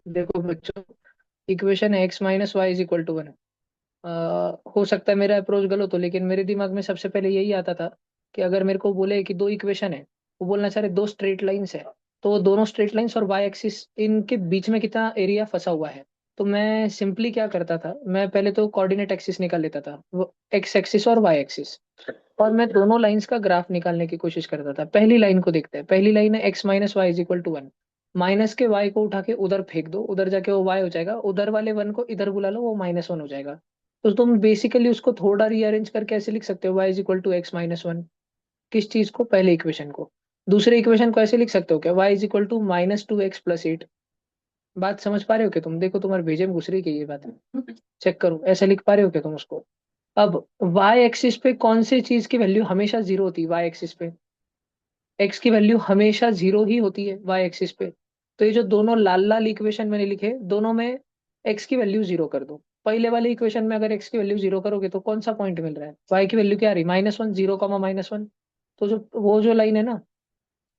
देखो बच्चों, इक्वेशन है x minus y is equal to one. हो सकता है मेरा अप्रोच गलत हो, लेकिन मेरे दिमाग में सबसे पहले यही आता था कि अगर मेरे को बोले कि दो इक्वेशन है, वो बोलना चाह रहे दो स्ट्रेट लाइंस है, तो वो दोनों स्ट्रेट लाइंस और वाई एक्सिस इनके बीच में कितना एरिया फंसा हुआ है। तो मैं सिंपली क्या करता था, मैं पहले तो कोऑर्डिनेट एक्सिस निकाल लेता था, वो एक्स एक्सिस और वाई एक्सिस, और मैं दोनों लाइंस का ग्राफ निकालने की कोशिश करता था। पहली लाइन को देखते हैं, पहली लाइन है x minus y is equal to one. Minus के वाई को उठा के उधर फेंक दो, उधर जाके वो वाई हो जाएगा, उधर वाले वन को इधर बुला लो, वो माइनस वन हो जाएगा। तो तुम बेसिकली उसको थोड़ा रीअरेंज करके ऐसे लिख सकते हो, y is equal to x minus one. किस चीज को? पहले इक्वेशन को। दूसरे इक्वेशन को ऐसे लिख सकते हो क्या, y is equal to minus two x plus eight. बात समझ पा रहे हो क्या तुम? देखो तुम्हारे भेजे में घुस रही है ये बात, चेक करो, ऐसे लिख पा रहे हो क्या तुम उसको? अब वाई एक्सिस पे कौन सी चीज की वैल्यू हमेशा जीरो होती है? वाई एक्सिस पे एक्स की वैल्यू हमेशा जीरो ही होती है वाई एक्सिस पे। तो ये जो दोनों लाल लाल इक्वेशन मैंने लिखे, दोनों में एक्स की वैल्यू जीरो कर दो। पहले वाले इक्वेशन में अगर एक्स की वैल्यू जीरो करोगे तो कौन सा पॉइंट मिल रहा है? वाई की वैल्यू क्या आ रही? Minus one, zero comma minus one. तो जो वो जो लाइन है ना,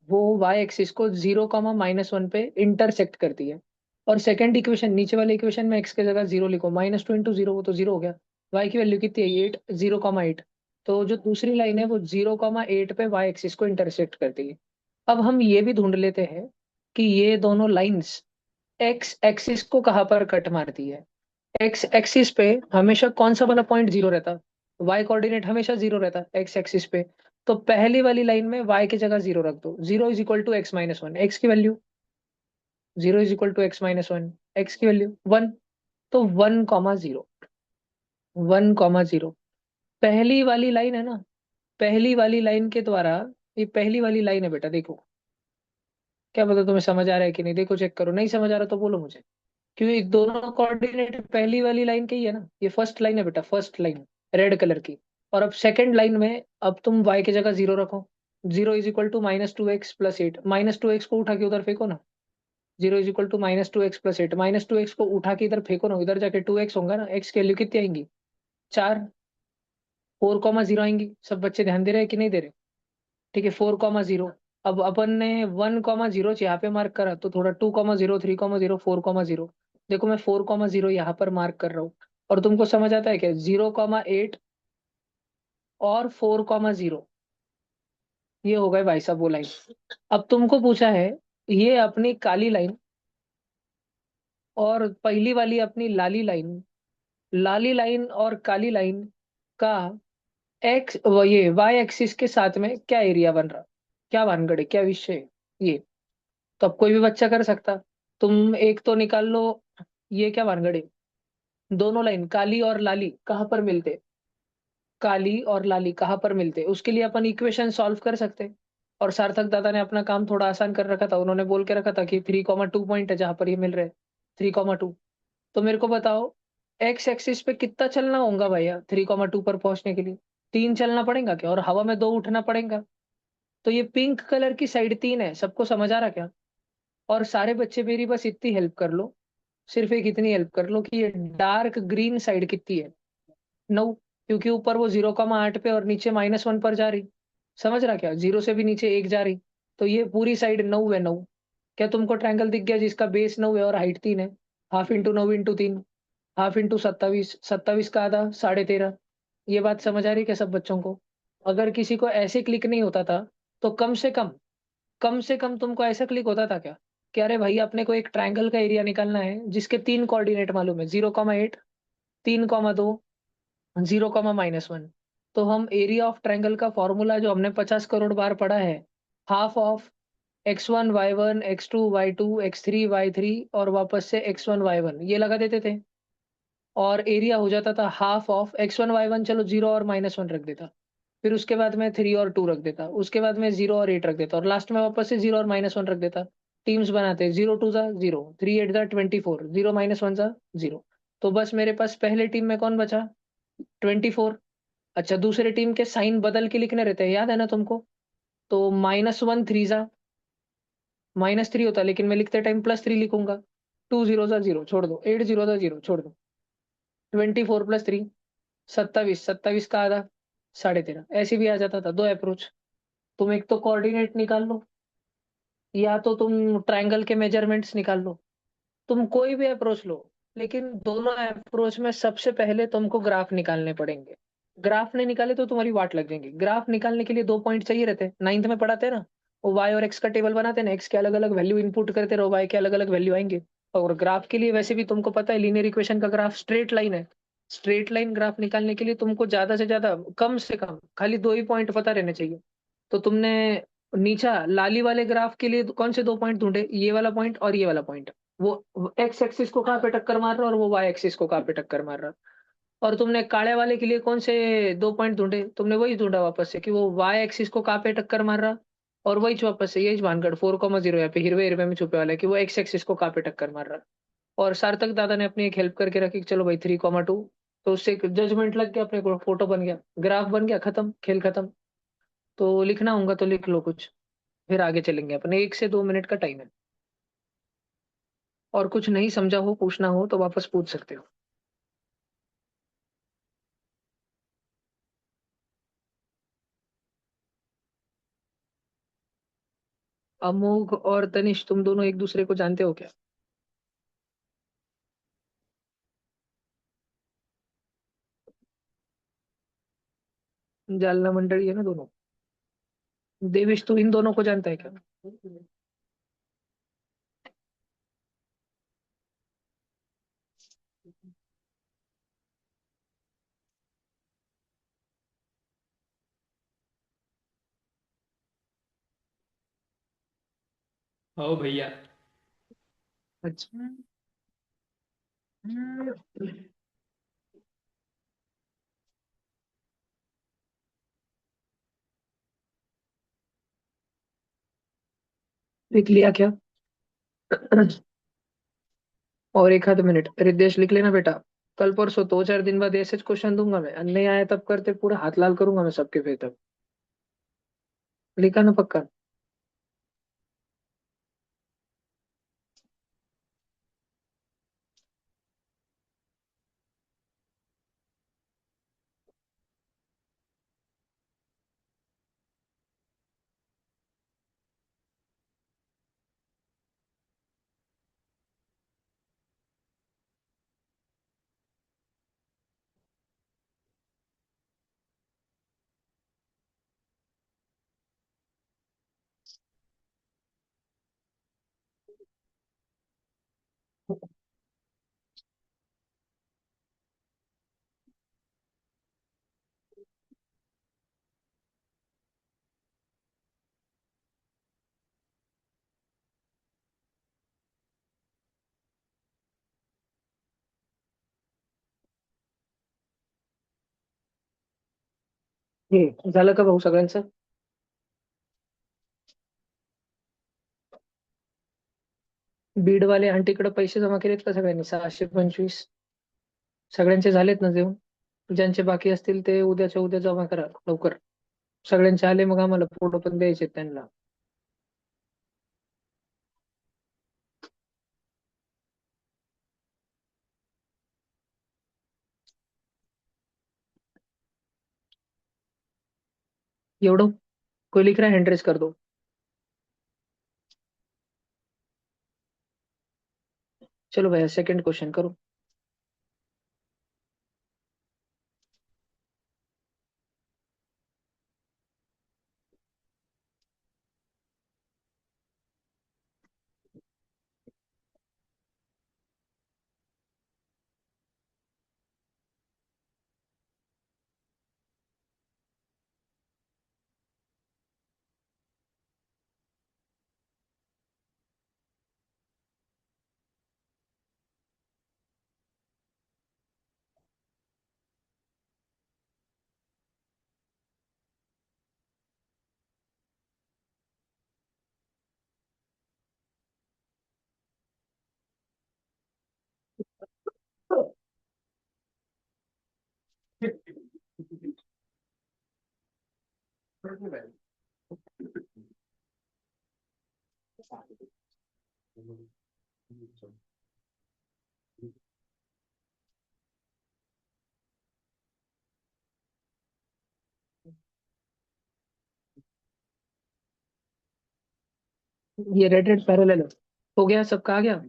वो वाई एक्सिस को जीरो कॉमा माइनस वन पे इंटरसेक्ट करती है। और सेकंड इक्वेशन, नीचे वाले इक्वेशन में एक्स की जगह जीरो लिखो, माइनस टू इंटू जीरो, वो तो जीरो हो गया। वाई की वैल्यू कितनी है? Eight, zero comma eight. तो जो दूसरी लाइन है वो जीरो कॉमा एट पे वाई एक्सिस को इंटरसेक्ट करती है। अब हम ये भी ढूंढ लेते हैं कि ये दोनों लाइंस एक्स एक्सिस को कहाँ पर कट मारती है। एक्स एक्सिस पे हमेशा कौन सा वाला पॉइंट जीरो रहता? वाई कोऑर्डिनेट हमेशा जीरो रहता एक्स एक्सिस पे। तो पहली वाली लाइन में वाई की जगह जीरो रख दो, zero is equal to x minus one. X की value zero is equal to x minus one, X की वैल्यू वन। तो one comma zero, one comma zero. पहली वाली लाइन है ना, पहली वाली लाइन के द्वारा, ये पहली वाली लाइन है बेटा, देखो। क्या पता तुम्हें समझ आ रहा है कि नहीं, देखो चेक करो, नहीं समझ आ रहा तो बोलो मुझे। क्योंकि दोनों कोऑर्डिनेट पहली वाली लाइन के ही है ना, ये फर्स्ट लाइन है बेटा, फर्स्ट लाइन, रेड कलर की। और अब सेकंड लाइन में अब तुम y की जगह जीरो रखो। Zero is equal to minus two x plus eight, minus two x को उठा के उधर फेंको ना। Zero is equal to minus two x plus eight, minus two x को उठा के इधर फेंको ना, इधर जाके टू एक्स होगा ना, एक्स की वैल्यू कितनी आएंगी? चार। फोर कॉमा जीरो आएंगी। सब बच्चे ध्यान दे रहे हैं कि नहीं दे रहे? ठीक है, फोर कॉमा जीरो। अब अपन ने वन कॉमा जीरो यहाँ पे मार्क करा, तो थोड़ा two comma zero, three comma zero, four comma zero. देखो मैं फोर कॉमा जीरो यहाँ पर मार्क कर रहा हूँ। और तुमको समझ आता है क्या? जीरो कॉमा एट और फोर कॉमा जीरो, ये हो गए भाई साहब वो लाइन। अब तुमको पूछा है, ये अपनी काली लाइन और पहली वाली अपनी लाली लाइन, लाली लाइन और काली लाइन का एक्स, ये वाई एक्सिस के साथ में क्या एरिया बन रहा? क्या भानगड़ है, क्या विषय है ये? तो अब कोई भी बच्चा कर सकता। तुम एक तो निकाल लो, ये क्या भानगड़ है? दोनों लाइन काली और लाली कहाँ पर मिलते? काली और लाली कहाँ पर मिलते, उसके लिए अपन इक्वेशन सॉल्व कर सकते। और सार्थक दादा ने अपना काम थोड़ा आसान कर रखा था, उन्होंने बोल के रखा था कि थ्री कॉमा टू पॉइंट है जहां पर ये मिल रहे, थ्री कॉमा टू। तो मेरे को बताओ, एक्स एक्सिस पे कितना चलना होगा भैया थ्री कॉमा टू पर पहुंचने के लिए? तीन चलना पड़ेगा क्या, और हवा में दो उठना पड़ेगा? तो ये पिंक कलर की साइड तीन है, सबको समझ आ रहा क्या? और सारे बच्चे मेरी बस इतनी हेल्प कर लो, सिर्फ एक इतनी हेल्प कर लो कि ये डार्क ग्रीन साइड कितनी है? नौ। क्योंकि ऊपर वो जीरो कॉमा आठ पे और नीचे माइनस वन पर जा रही। समझ रहा क्या? जीरो से भी नीचे एक जा रही। तो ये पूरी साइड नौ है, नौ। क्या तुमको ट्रायंगल दिख गया जिसका बेस नौ है और हाइट तीन है? हाफ इंटू नौ इंटू तीन, हाफ इंटू सत्तावीस, सत्तावीस का आधा, साढ़े तेरह। ये बात समझ आ रही है क्या सब बच्चों को? अगर किसी को ऐसे क्लिक नहीं होता था, तो कम से कम तुमको ऐसा क्लिक होता था क्या कि अरे भाई अपने को एक ट्रायंगल का एरिया निकालना है जिसके तीन कोऑर्डिनेट मालूम है, जीरो कॉमा एट, तीन कॉमा दो, जीरो कॉमा माइनस वन। तो हम एरिया ऑफ ट्रायंगल का फॉर्मूला जो हमने 50 करोड़ बार पढ़ा है, half of x1 y1 x2 y2 x3 y3 और वापस से x1 y1, ये लगा देते थे। और एरिया हो जाता था हाफ ऑफ x1 y1, चलो जीरो और माइनस वन रख देता। फिर उसके बाद में थ्री और टू रख देता, उसके बाद में जीरो और एट रख देता, और लास्ट में वापस से जीरो और माइनस वन रख देता। टीम्स बनाते, जीरो टू जा जीरो, थ्री एट जा 24, जीरो माइनस वन जा जीरो। तो बस मेरे पास पहले टीम में कौन बचा? 24। अच्छा, दूसरे टीम के साइन बदल के लिखने रहते हैं, याद है ना तुमको? तो माइनस वन थ्री जा माइनस थ्री होता, लेकिन मैं लिखते टाइम प्लस थ्री लिखूंगा। टू जीरो जा जीरो छोड़ दो, एट जीरो जा जीरो छोड़ दो, 24 प्लस थ्री, सत्तावीस, सत्तावीस का आधा, साढ़े तेरह। ऐसे भी आ जाता था। दो अप्रोच, तुम एक तो कोऑर्डिनेट निकाल लो, या तो तुम ट्रायंगल के मेजरमेंट्स निकाल लो। तुम कोई भी अप्रोच लो, लेकिन दोनों अप्रोच में सबसे पहले तुमको ग्राफ निकालने पड़ेंगे। ग्राफ नहीं निकाले तो तुम्हारी वाट लग जाएंगी। ग्राफ निकालने के लिए दो पॉइंट चाहिए रहते, नाइन्थ में पढ़ाते हैं ना। वो वाई और एक्स का टेबल बनाते हैं ना, एक्स के अलग अलग वैल्यू इनपुट करते रहो, वाई के अलग अलग वैल्यू आएंगे। और ग्राफ के लिए वैसे भी तुमको पता है, लीनियर इक्वेशन का ग्राफ स्ट्रेट लाइन है। स्ट्रेट लाइन ग्राफ निकालने के लिए तुमको ज्यादा से ज्यादा, कम से कम खाली दो ही पॉइंट पता रहने चाहिए। तो तुमने नीचा लाली वाले ग्राफ के लिए कौन से दो पॉइंट ढूंढे? ये वाला पॉइंट और ये वाला पॉइंट। वो एक्स एक्सिस को कहाँ पे टक्कर मार रहा है, और वो वाई एक्सिस को कहाँ पे टक्कर मार रहा है। और तुमने काले वाले के लिए कौन से दो पॉइंट ढूंढे? तुमने वही ढूंढा वापस से कि वो वाई एक्सिस को कहाँ पे टक्कर मार रहा, और वही वापस से यही भानगढ़ 4,0 यहाँ पे हिरवे हिरवे में छुपे वाला है कि वो एक्स एक्सिस को कहाँ पे टक्कर मार रहा। और सार्थक दादा ने अपनी एक हेल्प करके रखी कि चलो भाई 3,2। तो उससे जजमेंट लग गया, अपने को फोटो बन गया, ग्राफ बन गया, खत्म, खेल खत्म। तो लिखना होगा तो लिख लो कुछ, फिर आगे चलेंगे अपने। 1 से 2 मिनट का टाइम है। और कुछ नहीं समझा हो, पूछना हो तो वापस पूछ सकते हो। अमोघ और तनिष, तुम दोनों एक दूसरे को जानते हो क्या? जालना मंडली है ना दोनों। देवेश, तू इन दोनों को जानता है क्या? ओ भैया। अच्छा। लिख लिया क्या? और 1 आध मिनट रितेश लिख लेना बेटा। कल परसों 2 4 दिन बाद ऐसे क्वेश्चन दूंगा मैं, नहीं आया तब करते पूरा हाथ लाल करूंगा मैं सबके फिर तब। लिखा ना पक्का? झालं का भाऊ सगळ्यांचं? बीडवाले आंटीकडे पैसे जमा केलेत का सगळ्यांनी? 625 सगळ्यांचे झालेत ना देऊन? ज्यांचे बाकी असतील ते उद्याच्या उद्या जमा करा लवकर. सगळ्यांचे आले मग आम्हाला फोटो पण द्यायचे त्यांना. एवढं? कोई लिख रहा है हैंड रेस कर दो. चलो भैया सेकंड क्वेश्चन करो. ये रेड रेड पैरेलल है. हो गया, सबका आ गया.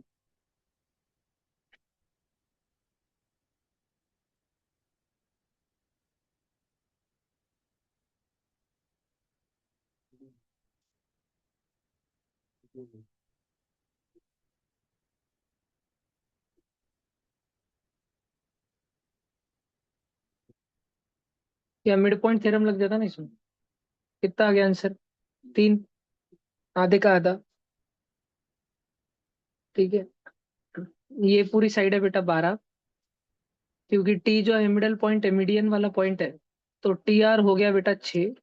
या मिड पॉइंट थ्योरम लग जाता ना इसमें। कितना आ गया आंसर? 3। आधे का आधा। ठीक है। ये पूरी साइड है बेटा 12, क्योंकि टी जो है मिडल पॉइंट है, मीडियन वाला पॉइंट है। तो टी आर हो गया बेटा 6।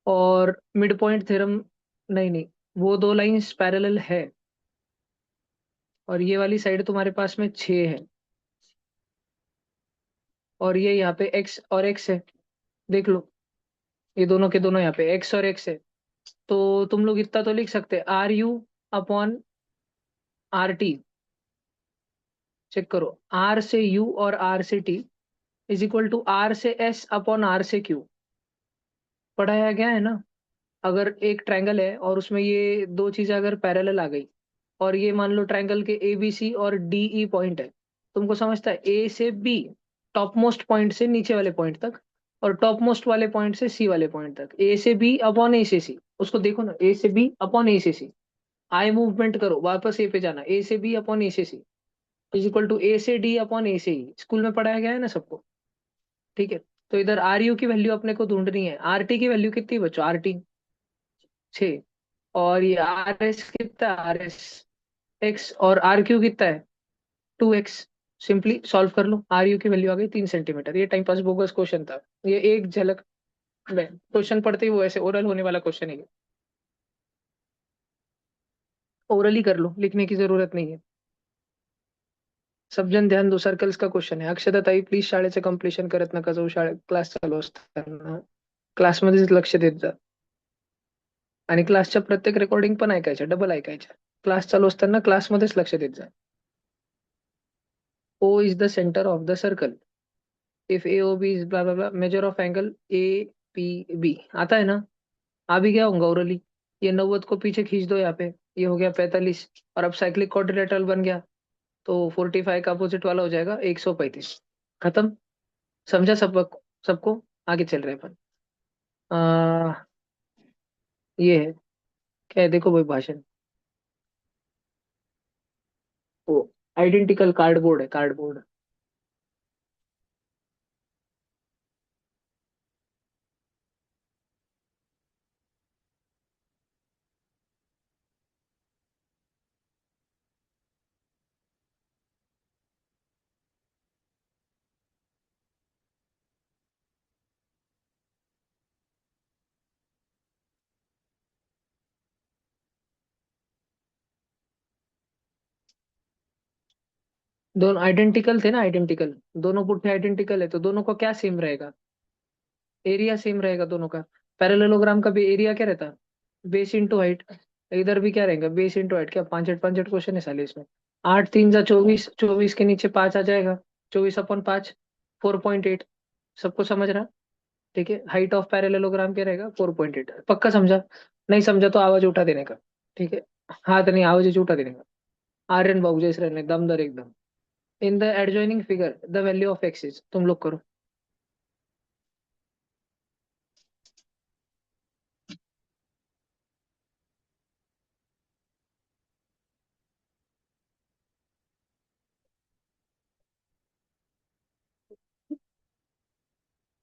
और मिड पॉइंट थ्योरम, नहीं नहीं, वो दो लाइंस पैरेलल है। और ये वाली साइड तुम्हारे पास में 6 है। और ये यहाँ पे एक्स और एक्स है। देख लो, ये दोनों के दोनों यहाँ पे एक्स और एक्स है। तो तुम लोग इतना तो लिख सकते हैं, R U upon R T. Check करो, आर से यू और आर से T is equal to R से एस अपॉन आर से क्यू। पढ़ाया गया है ना। अगर एक ट्रायंगल है और उसमें ये दो चीजें अगर पैरेलल आ गई, और ये मान लो ट्रायंगल के ए बी सी और डी ई पॉइंट है, तुमको समझता है ए से बी, टॉप मोस्ट पॉइंट से नीचे वाले पॉइंट तक, और टॉप मोस्ट वाले पॉइंट से सी वाले पॉइंट तक, ए से बी अपॉन ए से सी, उसको देखो ना, ए से बी अपॉन ए से सी। आई मूवमेंट करो, वापस ए पे जाना, ए से बी अपॉन ए से सी इज इक्वल टू ए से डी अपॉन ए से ई। स्कूल में पढ़ाया गया है ना सबको। ठीक है। तो इधर आर यू की वैल्यू अपने को ढूंढनी है। आर टी की वैल्यू कितनी है बच्चों? R T 6। और ये आर एस कितना? R S x. और आर क्यू कितना है? 2x। सिंपली सॉल्व कर लो, आर यू की वैल्यू आ गई 3 सेंटीमीटर। ये टाइम पास बोगस क्वेश्चन था। ये एक झलक में क्वेश्चन पढ़ते ही वो ऐसे ओरल होने वाला क्वेश्चन है। ओरल ही कर लो, लिखने की जरूरत नहीं है। सब जण ध्यान दो, सर्कल्स का क्वेश्चन आहे. अक्षताताई प्लीज शाळेचं कम्प्लिशन करत नका जाऊ, शाळेत क्लास चालू असताना. क्लासमध्येच लक्ष देत जा. आणि क्लासच्या प्रत्येक रेकॉर्डिंग पण ऐकायच्या, डबल ऐकायच्या. क्लास चालू असताना क्लासमध्येच लक्ष देत जा. O is the centre of the circle. If A O B is blah blah blah, measure of angle A P B. आता है ना? आ भी गया होगा ओरली. ये 90 को पीछे खींच दो यहाँ पे, ये हो गया 45। और अब साइक्लिक क्वाड्रिलेटरल बन गया, तो 45 का अपोजिट वाला हो जाएगा 135। खत्म। समझा सबको? सबको आगे चल रहे हैं अपन। आ, ये है, क्या है देखो भाई, भाषण। वो आइडेंटिकल कार्डबोर्ड है, कार्डबोर्ड। दोनों आइडेंटिकल थे ना, आइडेंटिकल। दोनों पुट्ठे आइडेंटिकल है, तो दोनों का क्या सेम रहेगा? एरिया सेम रहेगा दोनों का। पैरेललोग्राम का भी एरिया क्या रहता? Base into height. इधर भी क्या रहेगा? Base into height. क्या पांच एट क्वेश्चन है साले इसमें। 8 3 जा 24, 24 के नीचे 5 आ जाएगा। 24/5, 4.8। सबको समझ रहा? ठीक है। हाइट ऑफ पैरेललोग्राम क्या रहेगा? 4.8। पक्का समझा? नहीं समझा तो आवाज उठा देने का। ठीक है। हाँ तो नहीं, आवाज उठा देने का। आर्यन बाबू जैसे रहने दमदर एकदम। In the adjoining figure the value of x is, तुम लोग करो।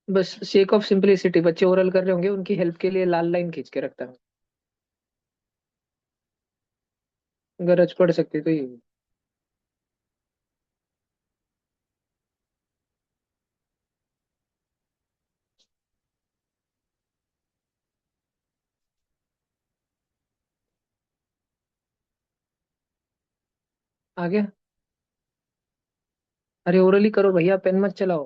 बस शेक ऑफ सिंपलिसिटी, बच्चे ओरल कर रहे होंगे, उनकी हेल्प के लिए लाल लाइन खींच के रखता हूँ। गरज पड़ सकती तो ये। आ गया? अरे ओरली करो भैया, पेन मत चलाओ।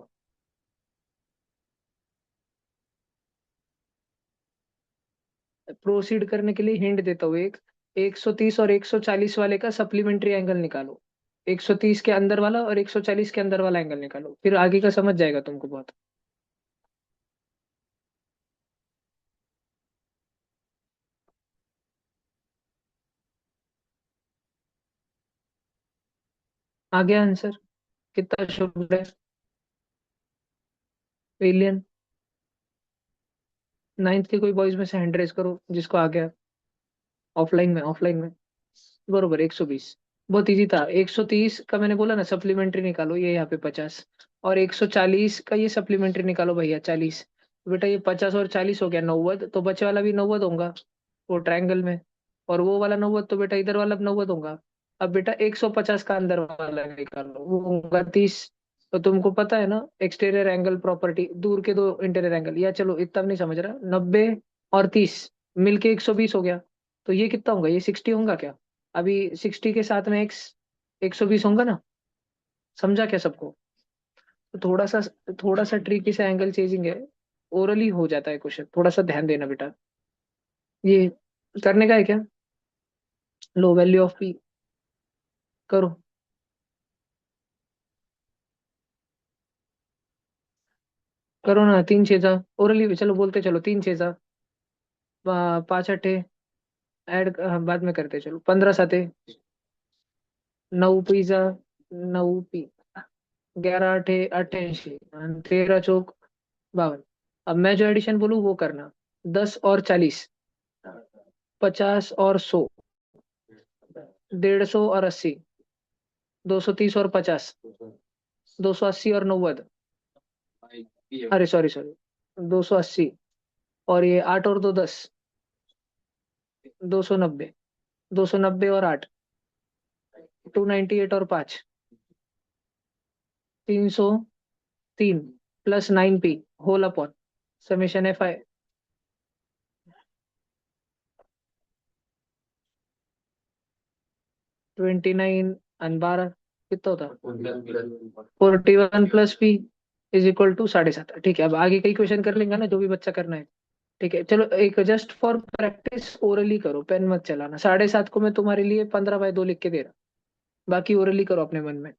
प्रोसीड करने के लिए हिंट देता हूँ एक। 130 और 140 वाले का सप्लीमेंट्री एंगल निकालो। 130 के अंदर वाला और 140 के अंदर वाला एंगल निकालो, फिर आगे का समझ जाएगा तुमको बहुत। आ गया आंसर? कितना शुभ है। एलियन। नाइन्थ के कोई बॉयज में से हैंड रेस करो जिसको आ गया। ऑफलाइन में बरोबर 120। बहुत इजी था। 130 का मैंने बोला ना सप्लीमेंट्री निकालो, ये यहाँ पे 50। और 140 का ये सप्लीमेंट्री निकालो भैया 40। बेटा ये 50 और 40 हो गया 90, तो बचे वाला भी 90 होगा वो ट्रायंगल में। और वो वाला 90 तो बेटा इधर वाला 90 होगा। अब बेटा 150 का अंदर वाला निकालो, वो होगा 30। तो तुमको पता है ना एक्सटीरियर एंगल प्रॉपर्टी, दूर के दो इंटीरियर एंगल, या चलो इतना भी नहीं समझ रहा, 90 और 30 मिलके 120 हो गया। तो ये कितना होगा, ये 60 होगा क्या? अभी 60 के साथ में एक्स 120 होगा ना। समझा क्या सबको? तो थोड़ा सा ट्रिकी सा एंगल चेंजिंग है। ओरली हो जाता है क्वेश्चन, थोड़ा सा ध्यान देना बेटा। ये करने का है क्या? लो वैल्यू ऑफ पी करो। करो ना, तीन छेजा। ओरली चलो बोलते चलो, तीन छेजा, पांच अठे ऐड बाद में करते चलो, 15 साते, 9 पिज्जा, 9 पी, 11 आठे 88, 13 चौक 52। अब मैं जो एडिशन बोलूँ वो करना। 10 और 40, 50 और 100, 150 और 80, 230 और 50, 280 और 90। अरे सॉरी सॉरी, 280। और ये 8 और 2 10, 290। 290 और 8, 298 और 5, 303 plus 9 p whole upon summation f i. 29 और 12 कितना होता? 41 plus p is equal to 7.5। ठीक है, अब आगे कई क्वेश्चन कर लेंगे ना जो भी बच्चा करना है। ठीक है चलो, एक जस्ट फॉर प्रैक्टिस ओरली करो, पेन मत चलाना। 7.5 को मैं तुम्हारे लिए 15/2 लिख के दे रहा। बाकी ओरली करो अपने मन में।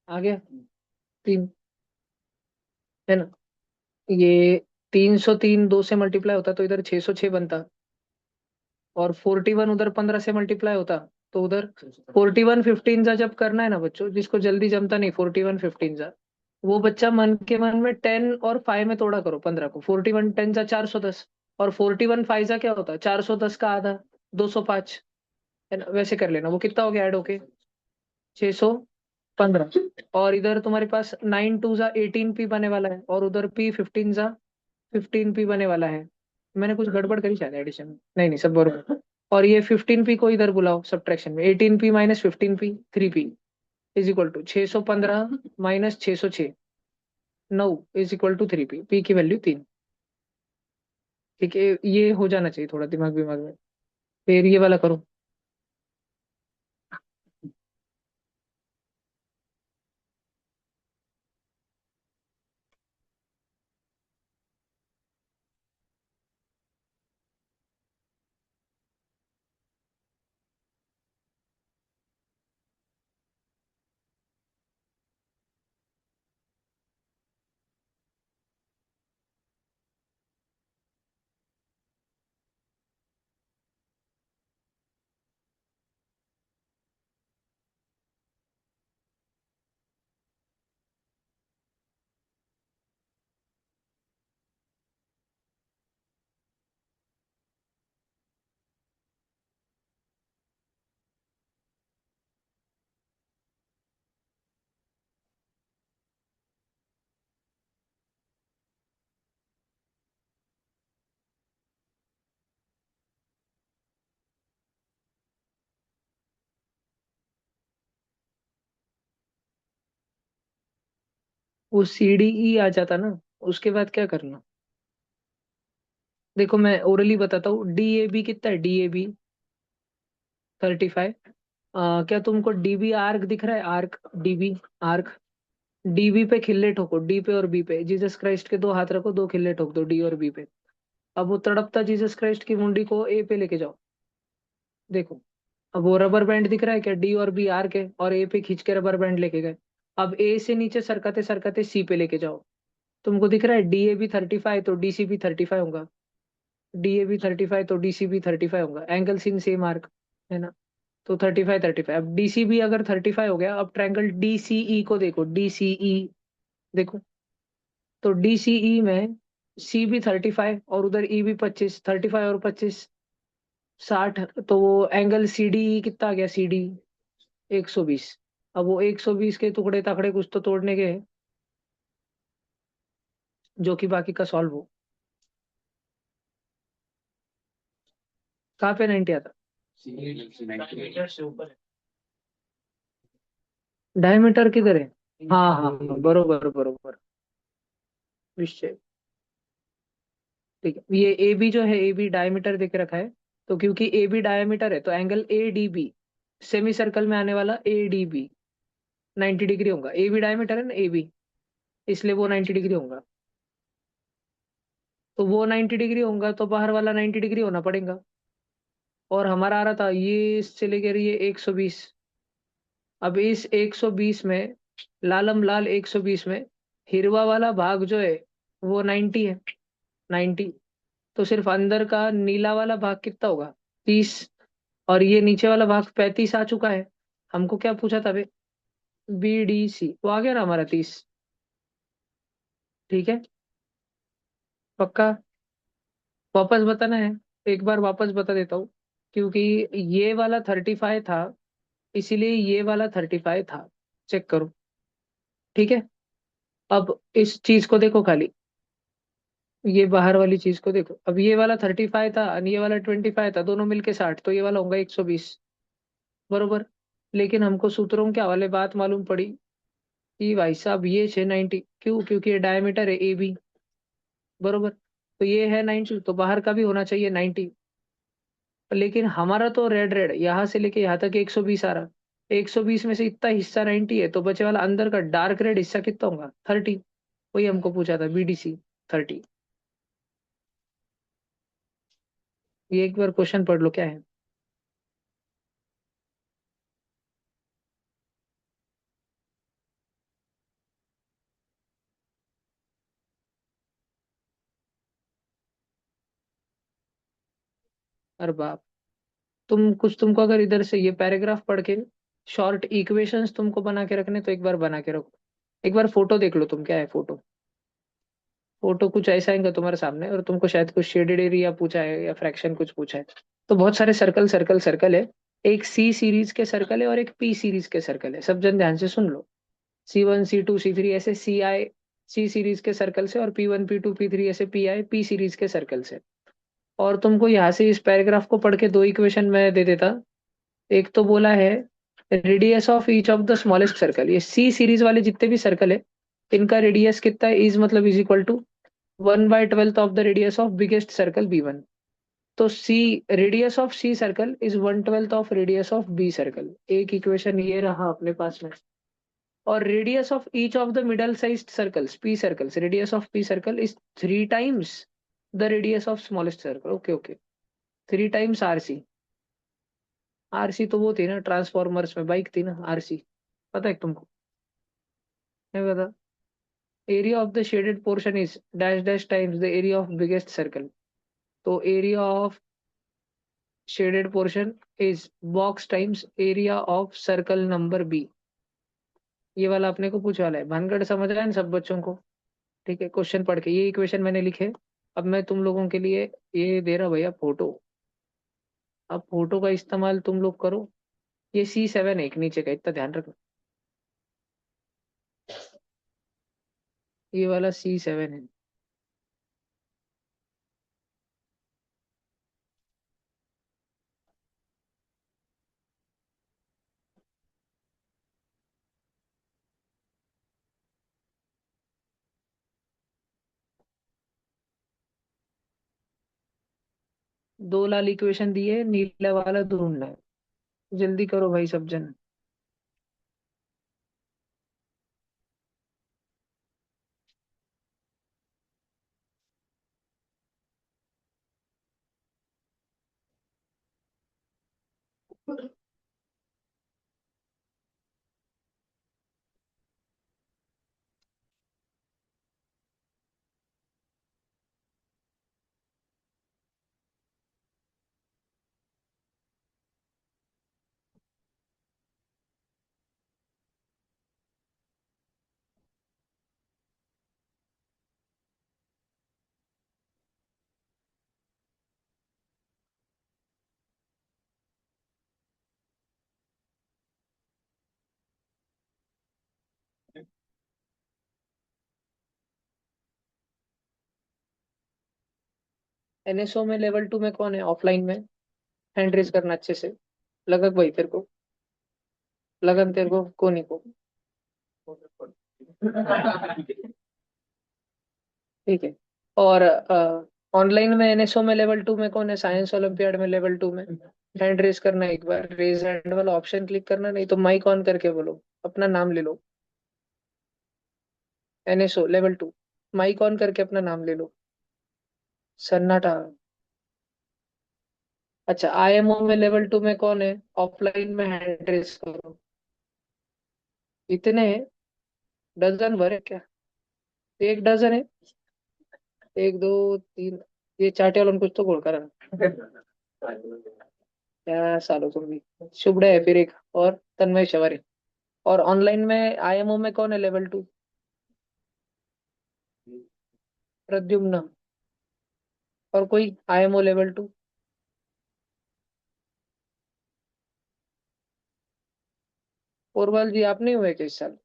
आ गया? तीन है ना? ये 303 2 से मल्टीप्लाई होता तो इधर 606 बनता। और 41 उधर 15 से मल्टीप्लाई होता, तो उधर 41 15 जा जब करना है ना बच्चों, जिसको जल्दी जमता नहीं 41 15 जा, वो बच्चा मन के मन में 10 और 5 में तोड़ा करो 15 को। 41 10 जा 410। और 41 5 जा क्या होता है, 410 का आधा, 205। है ना? वैसे कर लेना, वो कितना हो गया ऐड होके, 615। और इधर तुम्हारे पास 9 2 जा 18 पी बने वाला है, और उधर पी 15 जा 15 पी बने वाला है। मैंने कुछ गड़बड़ करी शायद एडिशन में, नहीं नहीं सब बरोबर। और ये 15 पी को इधर बुलाओ सब्ट्रैक्शन में, 18 p minus 15 p 3 p is equal to 615 minus 606, 9 is equal to 3 p, p की वैल्यू 3। ठीक है, ये हो जाना चाहिए थोड़ा दिमाग दिमाग में। फिर ये वाला करो। वो सी डी ई आ जाता ना, उसके बाद क्या करना? देखो मैं ओरली बताता हूँ, डी ए बी कितना है, डी ए बी 35। क्या तुमको डीबी आर्क दिख रहा है, आर्क, डीबी आर्क। डीबी पे खिल्ले ठोको, डी पे और बी पे, जीसस क्राइस्ट के दो हाथ रखो, दो खिल्ले ठोक दो डी और बी पे। अब वो तड़पता जीसस क्राइस्ट की मुंडी को ए पे लेके जाओ। देखो, अब वो रबर बैंड दिख रहा है क्या, डी और बी आर्क है, और ए पे खींच के रबर बैंड लेके गए। अब ए से नीचे सरकते सरकते सी पे लेके जाओ। तुमको दिख रहा है डी ए बी 35 तो डी सी बी 35 होगा। डी ए बी 35 तो डी सी बी 35 होगा, एंगल सीन सेम आर्क, है ना। तो 35 35, अब डीसीबी अगर 35 हो गया, अब ट्रायंगल डीसीई को देखो, डीसीई। देखो, तो डीसीई में सी भी 35 और उधर ई भी 25, 35 और 25 60। तो वो एंगल सी डी कितना आ गया, सी डी 120। अब वो 120 के टुकड़े तकड़े कुछ तो तोड़ने के हैं, जो कि बाकी का सॉल्व हो। कहाँ पे 90 आता, डायमीटर किधर है। हाँ हाँ हाँ, बरोबर बरोबर, निश्चय। ठीक है, ये ए बी जो है, ए बी डायमीटर देके रखा है। तो क्योंकि ए बी डायमीटर है, तो angle A D B, semi circle में आने वाला ए डी बी 90 डिग्री होगा। ए बी डायमीटर है ना, ए बी, इसलिए वो 90 डिग्री होगा। तो वो 90 डिग्री होगा, तो बाहर वाला 90 डिग्री होना पड़ेगा। और हमारा आ रहा था ये, इससे लेकर ये 120। अब इस 120 में, लालम लाल 120 में, हिरवा वाला भाग जो है वो 90 है, 90। तो सिर्फ अंदर का नीला वाला भाग कितना होगा, 30। और ये नीचे वाला भाग 35 आ चुका है। हमको क्या पूछा था बे, बी डी सी, वो आ गया ना हमारा 30। ठीक है, पक्का। वापस बताना है, एक बार वापस बता देता हूँ। क्योंकि ये वाला 35 था, इसीलिए ये वाला 35 था। चेक करो, ठीक है। अब इस चीज को देखो खाली, ये बाहर वाली चीज को देखो। अब ये वाला 35 था और ये वाला 25 था, दोनों मिलके 60, तो ये वाला होगा 120, बरोबर। लेकिन हमको सूत्रों के हवाले बात मालूम पड़ी कि भाई साहब ये 690, क्यों, क्योंकि ये डायमीटर है ए बी, बरोबर। तो ये है 90, तो बाहर का भी होना चाहिए 90। लेकिन हमारा तो रेड रेड यहाँ से लेके यहाँ तक 120 आ रहा। 120 में से इतना हिस्सा 90 है, तो बचे वाला अंदर का डार्क रेड हिस्सा कितना होगा, 30। वही हमको पूछा था, बीडीसी 30। ये एक बार क्वेश्चन पढ़ लो क्या है। अरे बाप, तुमको अगर इधर से ये पैराग्राफ पढ़ के शॉर्ट इक्वेशंस तुमको बना के रखने, तो एक बार बना के रखो। एक बार फोटो देख लो तुम, क्या है फोटो। फोटो कुछ ऐसा आएगा तुम्हारे सामने, और तुमको शायद कुछ शेडेड एरिया पूछा है या फ्रैक्शन कुछ पूछा है। तो बहुत सारे सर्कल सर्कल सर्कल है। एक सी सीरीज के सर्कल है और एक पी सीरीज के सर्कल है, सब जन ध्यान से सुन लो। C1 C2 C3 ऐसे सी आई सी सीरीज के सर्कल से, और P1 P2 P3 ऐसे पी आई पी सीरीज के सर्कल से। और तुमको यहाँ से इस पैराग्राफ को पढ़ के दो इक्वेशन मैं दे देता। एक तो बोला है radius of each of the smallest circle, ये सी सीरीज वाले जितने भी सर्कल है, इनका रेडियस कितना है, इज मतलब is equal to 1/12 of the radius of biggest circle B1। तो C, radius of C circle is 1/12 of radius of B circle. एक इक्वेशन ये रहा अपने पास में। और radius of each of the middle sized circles, P circles, radius of P circle is 3 times the radius of smallest circle. Okay okay, 3 times RC. RC तो वो थी ना, ट्रांसफॉर्मर्स में बाइक थी ना, आरसी, पता है तुमको, नहीं पता। Area of the shaded portion is dash dash times the area of biggest circle. तो area of shaded portion is box times area of circle number B. ये वाला अपने को पूछा वाला है, भानगढ़ समझ रहा है ना सब बच्चों को। ठीक है, क्वेश्चन पढ़ के ये इक्वेशन मैंने लिखे। अब मैं तुम लोगों के लिए ये दे रहा भैया फोटो। अब फोटो का इस्तेमाल तुम लोग करो। ये C7 एक नीचे का, इतना ध्यान रखना। ये वाला C7 है। दो लाल इक्वेशन दिए, नीला वाला ढूंढना है। जल्दी करो भाई सब जन। एनएसओ में लेवल 2 में कौन है ऑफलाइन में? हैंड रेस करना अच्छे से। लगन भाई तेरे को, लगन तेरे को कोनी को। ठीक है। और ऑनलाइन में एनएसओ में लेवल 2 में कौन है? साइंस ओलंपियाड में लेवल 2 में। हैंड रेस करना, एक बार रेज हैंड वाला ऑप्शन क्लिक करना, नहीं तो माइक ऑन करके बोलो, अपना नाम ले लो। एनएसओ लेवल 2, माइक ऑन करके अपना नाम ले लो। सन्नाटा। अच्छा, आईएमओ में लेवल 2 में कौन है? ऑफलाइन में हैंड रेस करो। इतने हैं? डजन भर है क्या? एक डजन है। एक दो तीन। ये चाटे वालों ने कुछ तो गोल करा। क्या सालो तुम भी। शुभ्र है फिर एक। और तन्मय शवारी। और ऑनलाइन में आईएमओ में कौन है लेवल 2? प्रद्युम्न। और कोई आईएमओ लेवल 2? पोरवाल जी आप नहीं हुए क्या इस साल?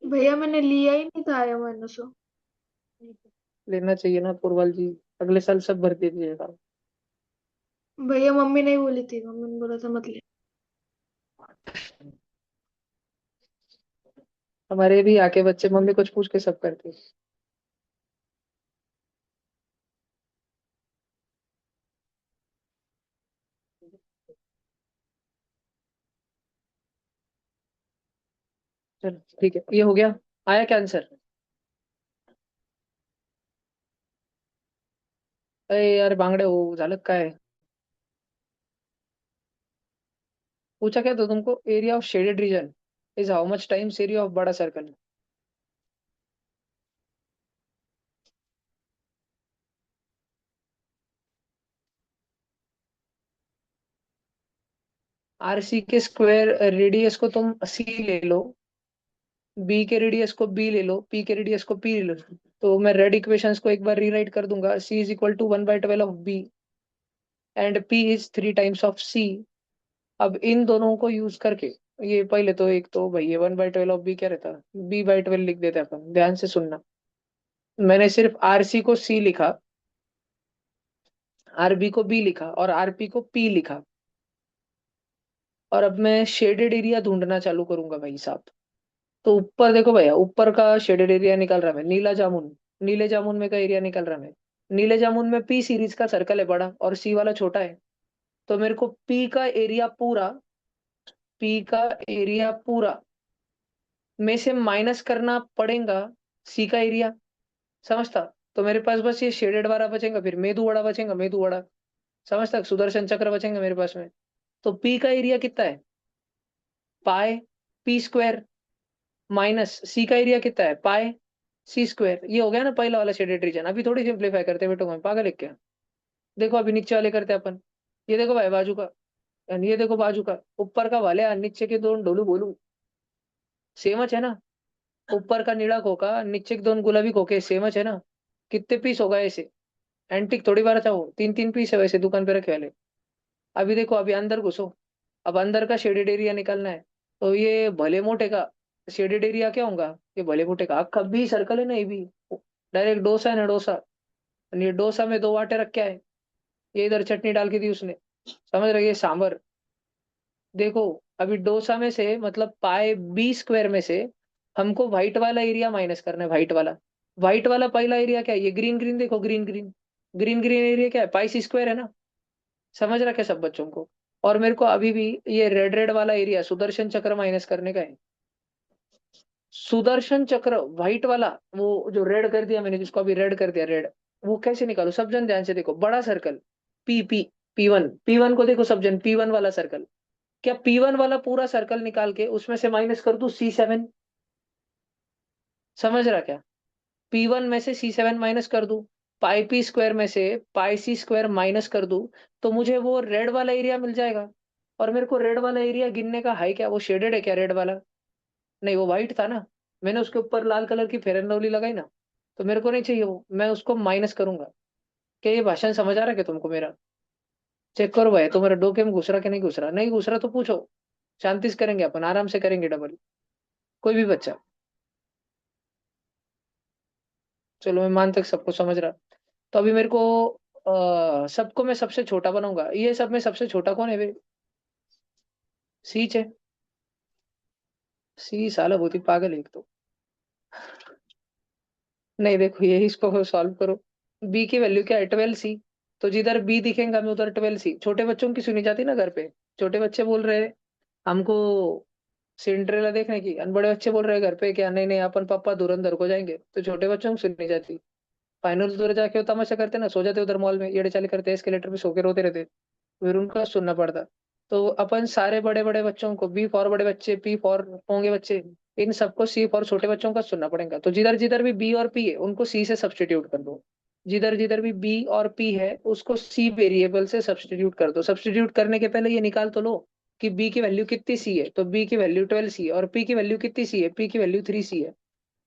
भैया मैंने लिया ही नहीं था आया मैंने सो। लेना चाहिए ना पोरवाल जी। अगले साल सब भर दीजिएगा। भैया मम्मी नहीं बोली थी, मम्मी ने बोला था मत ले। हमारे भी आके बच्चे मम्मी कुछ पूछ के सब करते हैं। चलो ठीक है, ये हो गया। आया क्या आंसर? अरे यार बांगड़े हो झालक का है। पूछा क्या तो तुमको? Area of shaded region is how much times area of बड़ा सर्कल। आर सी के स्क्वायर रेडियस को तुम सी ले लो, बी के रेडियस को बी ले लो, पी के रेडियस को पी ले लो। तो मैं रेड इक्वेशंस को एक बार रीराइट कर दूंगा। C is equal to 1/12 of B and P is 3 times of C. अब इन दोनों को यूज करके, ये पहले तो एक तो भाई ये 1/12 ऑफ बी क्या रहता है, b/12 लिख देते हैं अपन, ध्यान से सुनना। मैंने सिर्फ आर सी को सी लिखा, आर बी को बी लिखा और आर पी को पी लिखा। और अब मैं शेडेड एरिया ढूंढना चालू करूंगा भाई साहब। तो ऊपर देखो भैया, ऊपर का शेडेड एरिया निकाल रहा मैं, नीला जामुन। नीले जामुन में का एरिया निकाल रहा मैं। नीले जामुन में पी सीरीज का सर्कल है बड़ा और सी वाला छोटा है। तो मेरे को पी का एरिया पूरा, पी का एरिया पूरा में से माइनस करना पड़ेगा सी का एरिया। समझता? तो मेरे पास बस ये शेडेड वाला बचेगा, फिर मेदू वड़ा बचेगा, मेदू वड़ा। समझता? सुदर्शन चक्र बचेंगे मेरे पास में। तो पी का एरिया कितना है? पाए पी स्क्वायर माइनस सी का एरिया कितना है? पाए सी स्क्वायर। ये हो गया ना पहला वाला शेडेड रीजन। अभी थोड़ी सिंप्लीफाई करते बेटो, मैं पागल है क्या? देखो अभी नीचे वाले करते हैं अपन। ये देखो भाई बाजू का, and ये देखो बाजू का। ऊपर का वाले और नीचे के दोनों डोलू बोलू सेमच है ना? ऊपर का नीला खोका, नीचे के दोनों गुलाबी खोके सेमच है ना? कितने पीस होगा ऐसे? एंटिक थोड़ी बार चाहो, 3-3 पीस है वैसे दुकान पे रखे वाले। अभी देखो, अभी अंदर घुसो। अब अंदर का शेडेड एरिया निकालना है। तो ये भले मोटे का शेडेड एरिया क्या होगा? ये भले मोटे का अक्का भी सर्कल है ना, ये भी डायरेक्ट डोसा है ना, डोसा। और ये डोसा में दो आटे रखे है, ये इधर चटनी डाल के दी उसने। समझ रहे? ये सांबर। देखो, अभी डोसा में से मतलब पाए बी स्क्वायर में से हमको व्हाइट वाला एरिया माइनस करना है, व्हाइट वाला। व्हाइट वाला पहला एरिया क्या है? ये ग्रीन ग्रीन देखो, green green. Green green area क्या है, पाई सी स्क्वायर है ना। समझ रहा क्या सब बच्चों को। और मेरे को अभी भी ये रेड रेड वाला एरिया सुदर्शन चक्र माइनस करने का है। सुदर्शन चक्र व्हाइट वाला, वो जो रेड कर दिया मैंने, जिसको अभी रेड कर दिया रेड, वो कैसे निकालू सब जन ध्यान से देखो, बड़ा circle P P P one को देखो सब जन, P1 वाला सर्कल, क्या P1 वाला पूरा सर्कल निकाल के उसमें से माइनस कर दूं C7। समझ रहा क्या, P1 में से C7 माइनस कर दूं, पाई पी स्क्वायर में से पाई सी स्क्वायर माइनस कर दूं, तो मुझे वो रेड वाला एरिया मिल जाएगा। और मेरे को रेड वाला एरिया गिनने का है क्या, वो शेडेड है क्या रेड वाला, नहीं वो व्हाइट था ना, मैंने उसके ऊपर लाल कलर की फेयर एंड लवली लगाई ना, तो मेरे को नहीं चाहिए वो, मैं उसको माइनस करूंगा। क्या ये भाषण समझ आ रहा है क्या तुमको मेरा। चेक करो भाई तुम्हारे डोके में घुस रहा कि नहीं घुस रहा, नहीं घुस रहा तो पूछो, शांति से करेंगे अपन, आराम से करेंगे डबल, कोई भी बच्चा। चलो मैं मान तक सबको समझ रहा। तो अभी मेरे को सबको मैं सबसे छोटा बनाऊंगा, ये सब में सबसे छोटा कौन है भाई, सी है। सी साला बहुत ही पागल है एक तो। नहीं देखो ये इसको सॉल्व करो, बी की वैल्यू क्या है 12C, तो जिधर बी दिखेगा मैं उधर 12C। छोटे बच्चों की सुनी जाती ना घर पे, छोटे बच्चे बोल रहे हैं हमको सिंड्रेला देखने की, और बड़े बच्चे बोल रहे हैं घर पे क्या, नहीं नहीं अपन पापा धुरंधर को जाएंगे, तो छोटे बच्चों को सुनी जाती। फाइनल उधर जाके वो तमाशा करते ना, सो जाते उधर मॉल में, येड़े चाले करते एस्केलेटर पे सो के रोते रहते, फिर उनका सुनना पड़ता। तो अपन सारे बड़े बड़े बच्चों को, बी फॉर बड़े बच्चे, पी फॉर होंगे बच्चे, इन सबको सी फॉर छोटे बच्चों का सुनना पड़ेगा। तो जिधर जिधर भी बी और पी है उनको सी से सब्सटीट्यूट कर दो, जिधर जिधर भी बी और पी है उसको सी वेरिएबल से सब्सटीट्यूट कर दो। सब्सटीट्यूट करने के पहले ये निकाल तो लो कि बी की वैल्यू कितनी सी है, तो बी की वैल्यू 12C है, और पी की वैल्यू कितनी सी है, पी की वैल्यू 3C है।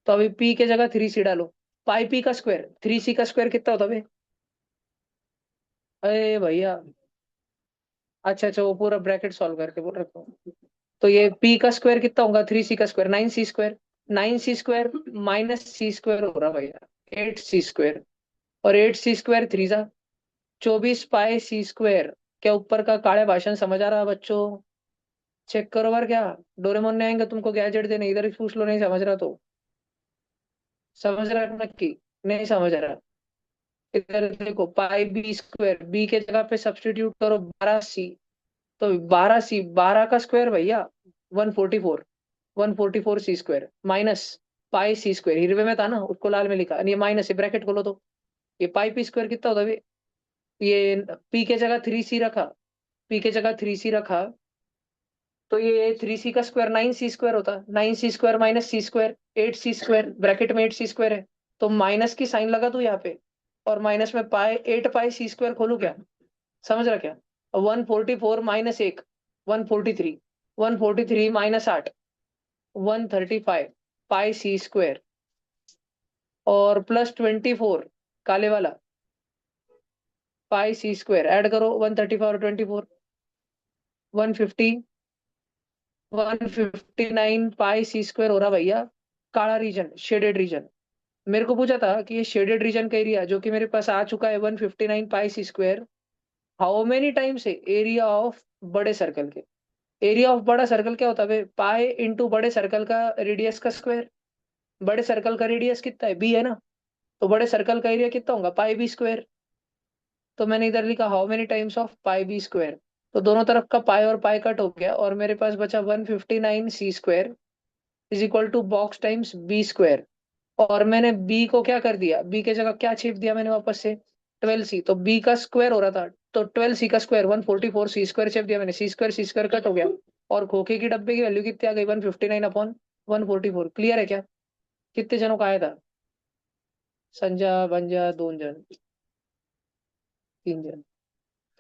तो अभी पी के जगह 3C डालो, पाई पी का स्क्वायर, 3C का स्क्वायर कितना होता है। अरे भैया, अच्छा अच्छा वो पूरा ब्रैकेट सॉल्व करके बोल रखा हूँ। तो ये पी का स्क्वायर कितना होगा, 3C का square 9C square, 9C square minus C square हो रहा भैया 8C स्क्वायर, और 8C स्क्वायर 24 पाई C स्क्वायर। क्या ऊपर का काले भाषण समझ आ रहा है बच्चों। चेक करो बार क्या, डोरेमोन ने आएंगे तुमको गैजेट देने, इधर ही पूछ लो, नहीं समझ रहा तो। समझ रहा है नक्की, नहीं समझ रहा। इधर देखो पाई बी स्क्वायर, बी के जगह पे सब्सटीट्यूट करो 12C, तो 12C, 12 का स्क्वायर भैया 144, 144C स्क्वायर माइनस पाई सी स्क्वायर, हिरवे में था ना उसको लाल में लिखा, और ये माइनस है ब्रैकेट खोलो तो ये पाई पी स्क्वायर कितना होता है। ये पी के जगह 3C रखा, पी के जगह 3C रखा, तो ये 3C का स्क्वायर 9C स्क्वायर होता, 9C square minus C square 8C square, bracket में 8C स्क्वायर है, तो माइनस की साइन लगा दो यहाँ पे, और माइनस में पाई 8 पाई C स्क्वायर खोलू क्या। समझ रहा क्या, 144 माइनस एक 143, 143 माइनस 8 135 पाई C स्क्वायर, और प्लस 24 काले वाला पाई C स्क्वायर, ऐड करो 135 और 24, 150, 159 पाई C स्क्वायर हो रहा भैया, काला रीजन शेडेड रीजन। मेरे को पूछा था कि ये शेडेड रीजन का एरिया जो कि मेरे पास आ चुका है 159 पाई C square, how many times है एरिया ऑफ बड़े सर्कल के। एरिया ऑफ बड़ा सर्कल क्या होता है, पाई इंटू बड़े सर्कल का रेडियस का स्क्वायर। बड़े सर्कल का रेडियस कितना है, बी है ना, तो बड़े सर्कल का एरिया कितना होगा, पाई बी स्क्वायर। तो मैंने इधर लिखा how many times of pi b square, तो दोनों तरफ का पाई और पाई कट हो गया, और मेरे पास बचा 159C square is equal to box times b square. और मैंने बी को क्या कर दिया, बी के जगह क्या छीप दिया मैंने वापस से 12C, तो बी का स्क्वायर हो रहा था, तो 12C का स्क्वायर 144C स्क्वायर छेप दिया मैंने, C स्क्वायर कट हो गया, और खोखे की डब्बे की वैल्यू कितनी आ गई 159/144। क्लियर है क्या, कितने जनों का आया था, संजा बंजा 2 जन, 3 जन,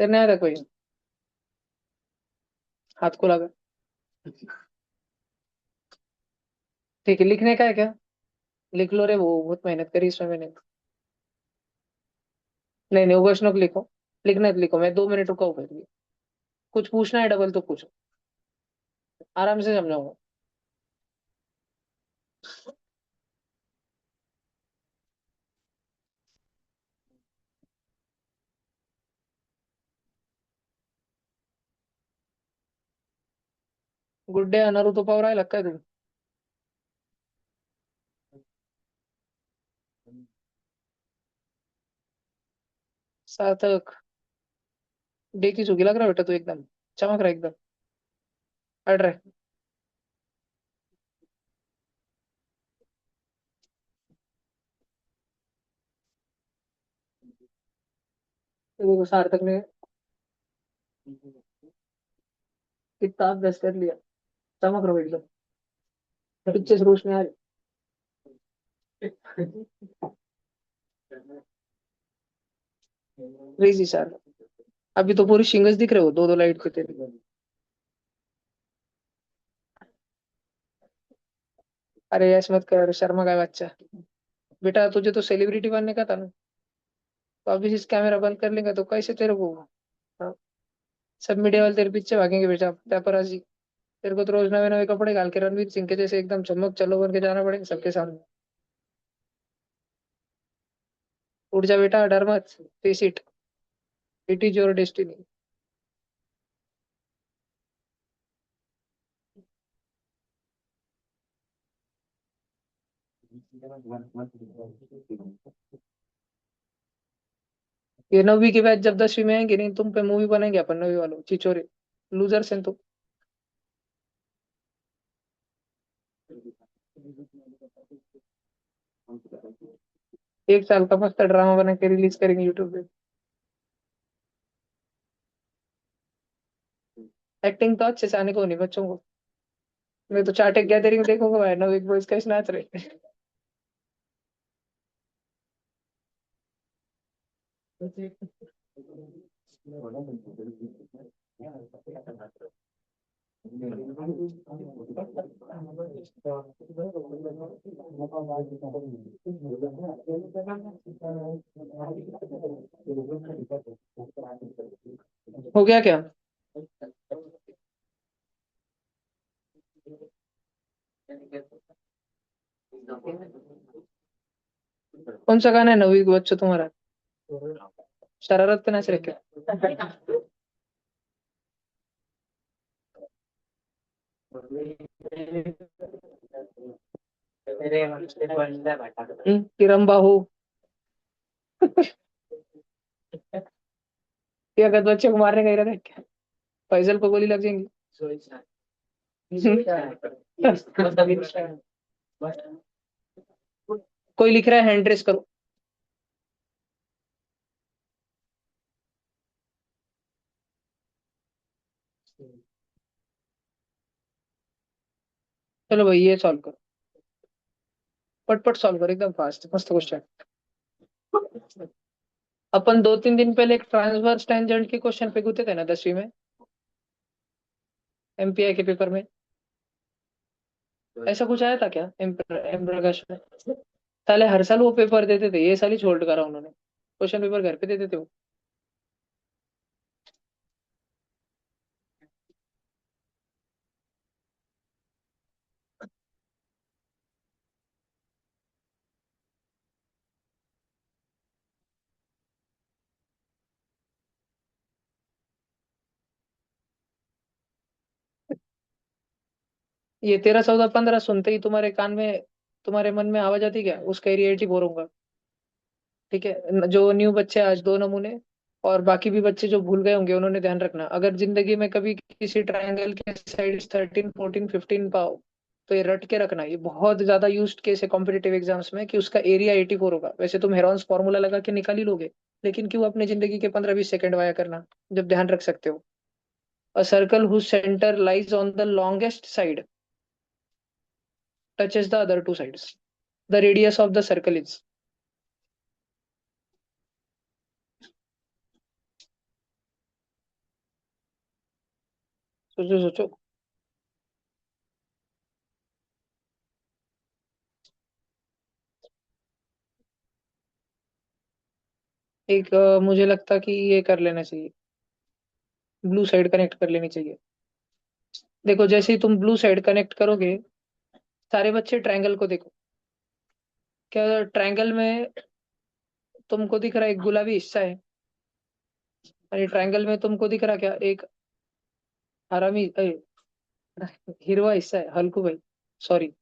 करने आया था कोई, हाथ को लगा। ठीक है लिखने का है क्या, लिख लो रे, वो बहुत मेहनत करी इसमें मैंने। नहीं नहीं उगस नक लिखो, लिखना है तो लिखो, मैं 2 मिनट रुका हूँ फिर भी। कुछ पूछना है डबल तो पूछो, आराम से समझाऊंगा। गुड डे अनारू तो पावर आए लगता है तुम। सार्थक, देखी सुखी लग रहा है बेटा तू एकदम, चमक रहा है एकदम, हट रहा है। तो देखो सार्थक ने कितना अभ्यास कर लिया, चमक रहा है एकदम, पीछे से रोशनी आ रही। क्रेजी सर, अभी तो पूरी शिंगस दिख रहे हो, दो दो लाइट पे तेरे। अरे ऐसे मत कर, शर्मा का बच्चा। बेटा तुझे तो सेलिब्रिटी बनने का था ना, तो अभी इस कैमरा बंद कर लेगा तो कैसे तेरे को, हाँ, सब मीडिया वाले तेरे पीछे भागेंगे बेटा, पेपराजी। तेरे को तो रोज नवे नवे कपड़े डाल के रणवीर सिंह के जैसे एकदम चमक चलो बन के जाना पड़ेगा सबके सामने। उठ जा बेटा, डर मत, face it is your destiny. ये 9वीं के बाद जब 10वीं में आएंगे नहीं, तुम पे मूवी बनेंगे अपन 9वीं वालों, चिचोरे लूजर्स हैं तुम। 1 साल का मस्त ड्रामा बना के रिलीज करेंगे यूट्यूब पे। एक्टिंग तो अच्छे से आने को नहीं बच्चों को। मैं तो चार्टेड गैदरिंग देखूंगा भाई, 9 बिग बॉयज कैसे नाच रहे। हो गया क्या? कौन सा गाना है 9वीं के बच्चों तुम्हारा? शरारत पे नाच रहे क्या? किरम बाहू। ये अगर बच्चे को मारने का इरादा है क्या? फैजल को गोली लग जाएंगी। कोई लिख रहा है हैंड रेस करो। चलो भाई ये सॉल्व करो, पट सॉल्व करो एकदम फास्ट, मस्त क्वेश्चन। अपन 2-3 दिन पहले एक ट्रांसवर्स टेंजेंट के क्वेश्चन पे गुते थे ना 10वीं में, एमपीआई के पेपर में। ऐसा कुछ आया था क्या एम प्रकाश में? साले हर साल वो पेपर देते थे, ये साल ही छोड़ करा उन्होंने, क्वेश्चन पेपर घर पे देते थे वो। ये 13 14 15 सुनते ही तुम्हारे कान में, तुम्हारे मन में आवाज आती क्या, उसका एरिया 84 होगा। ठीक है, जो न्यू बच्चे आज 2 नमूने, और बाकी भी बच्चे जो भूल गए होंगे उन्होंने ध्यान रखना, अगर जिंदगी में कभी किसी ट्रायंगल के साइड 13 14 15 पाओ, तो ये रट के रखना, ये बहुत ज्यादा यूज्ड केस है कॉम्पिटेटिव एग्जाम्स में, कि उसका एरिया 84 होगा। वैसे तुम हेरॉन्स फॉर्मूला लगा के निकाल ही लोगे, लेकिन क्यों अपने जिंदगी के 15 20 सेकंड वाया करना, जब ध्यान रख सकते हो। A circle whose centre lies on the longest side touches the other two sides. The radius of the circle is, सोचो सोचो। एक मुझे लगता कि ये कर लेना चाहिए, ब्लू साइड कनेक्ट कर लेनी चाहिए। देखो जैसे ही तुम ब्लू साइड कनेक्ट करोगे, सारे बच्चे ट्रायंगल को देखो, क्या ट्रायंगल में तुमको दिख रहा है एक गुलाबी हिस्सा है, और ट्रायंगल में तुमको दिख रहा क्या, एक हरामी हिरवा हिस्सा है, हल्कू भाई, सॉरी।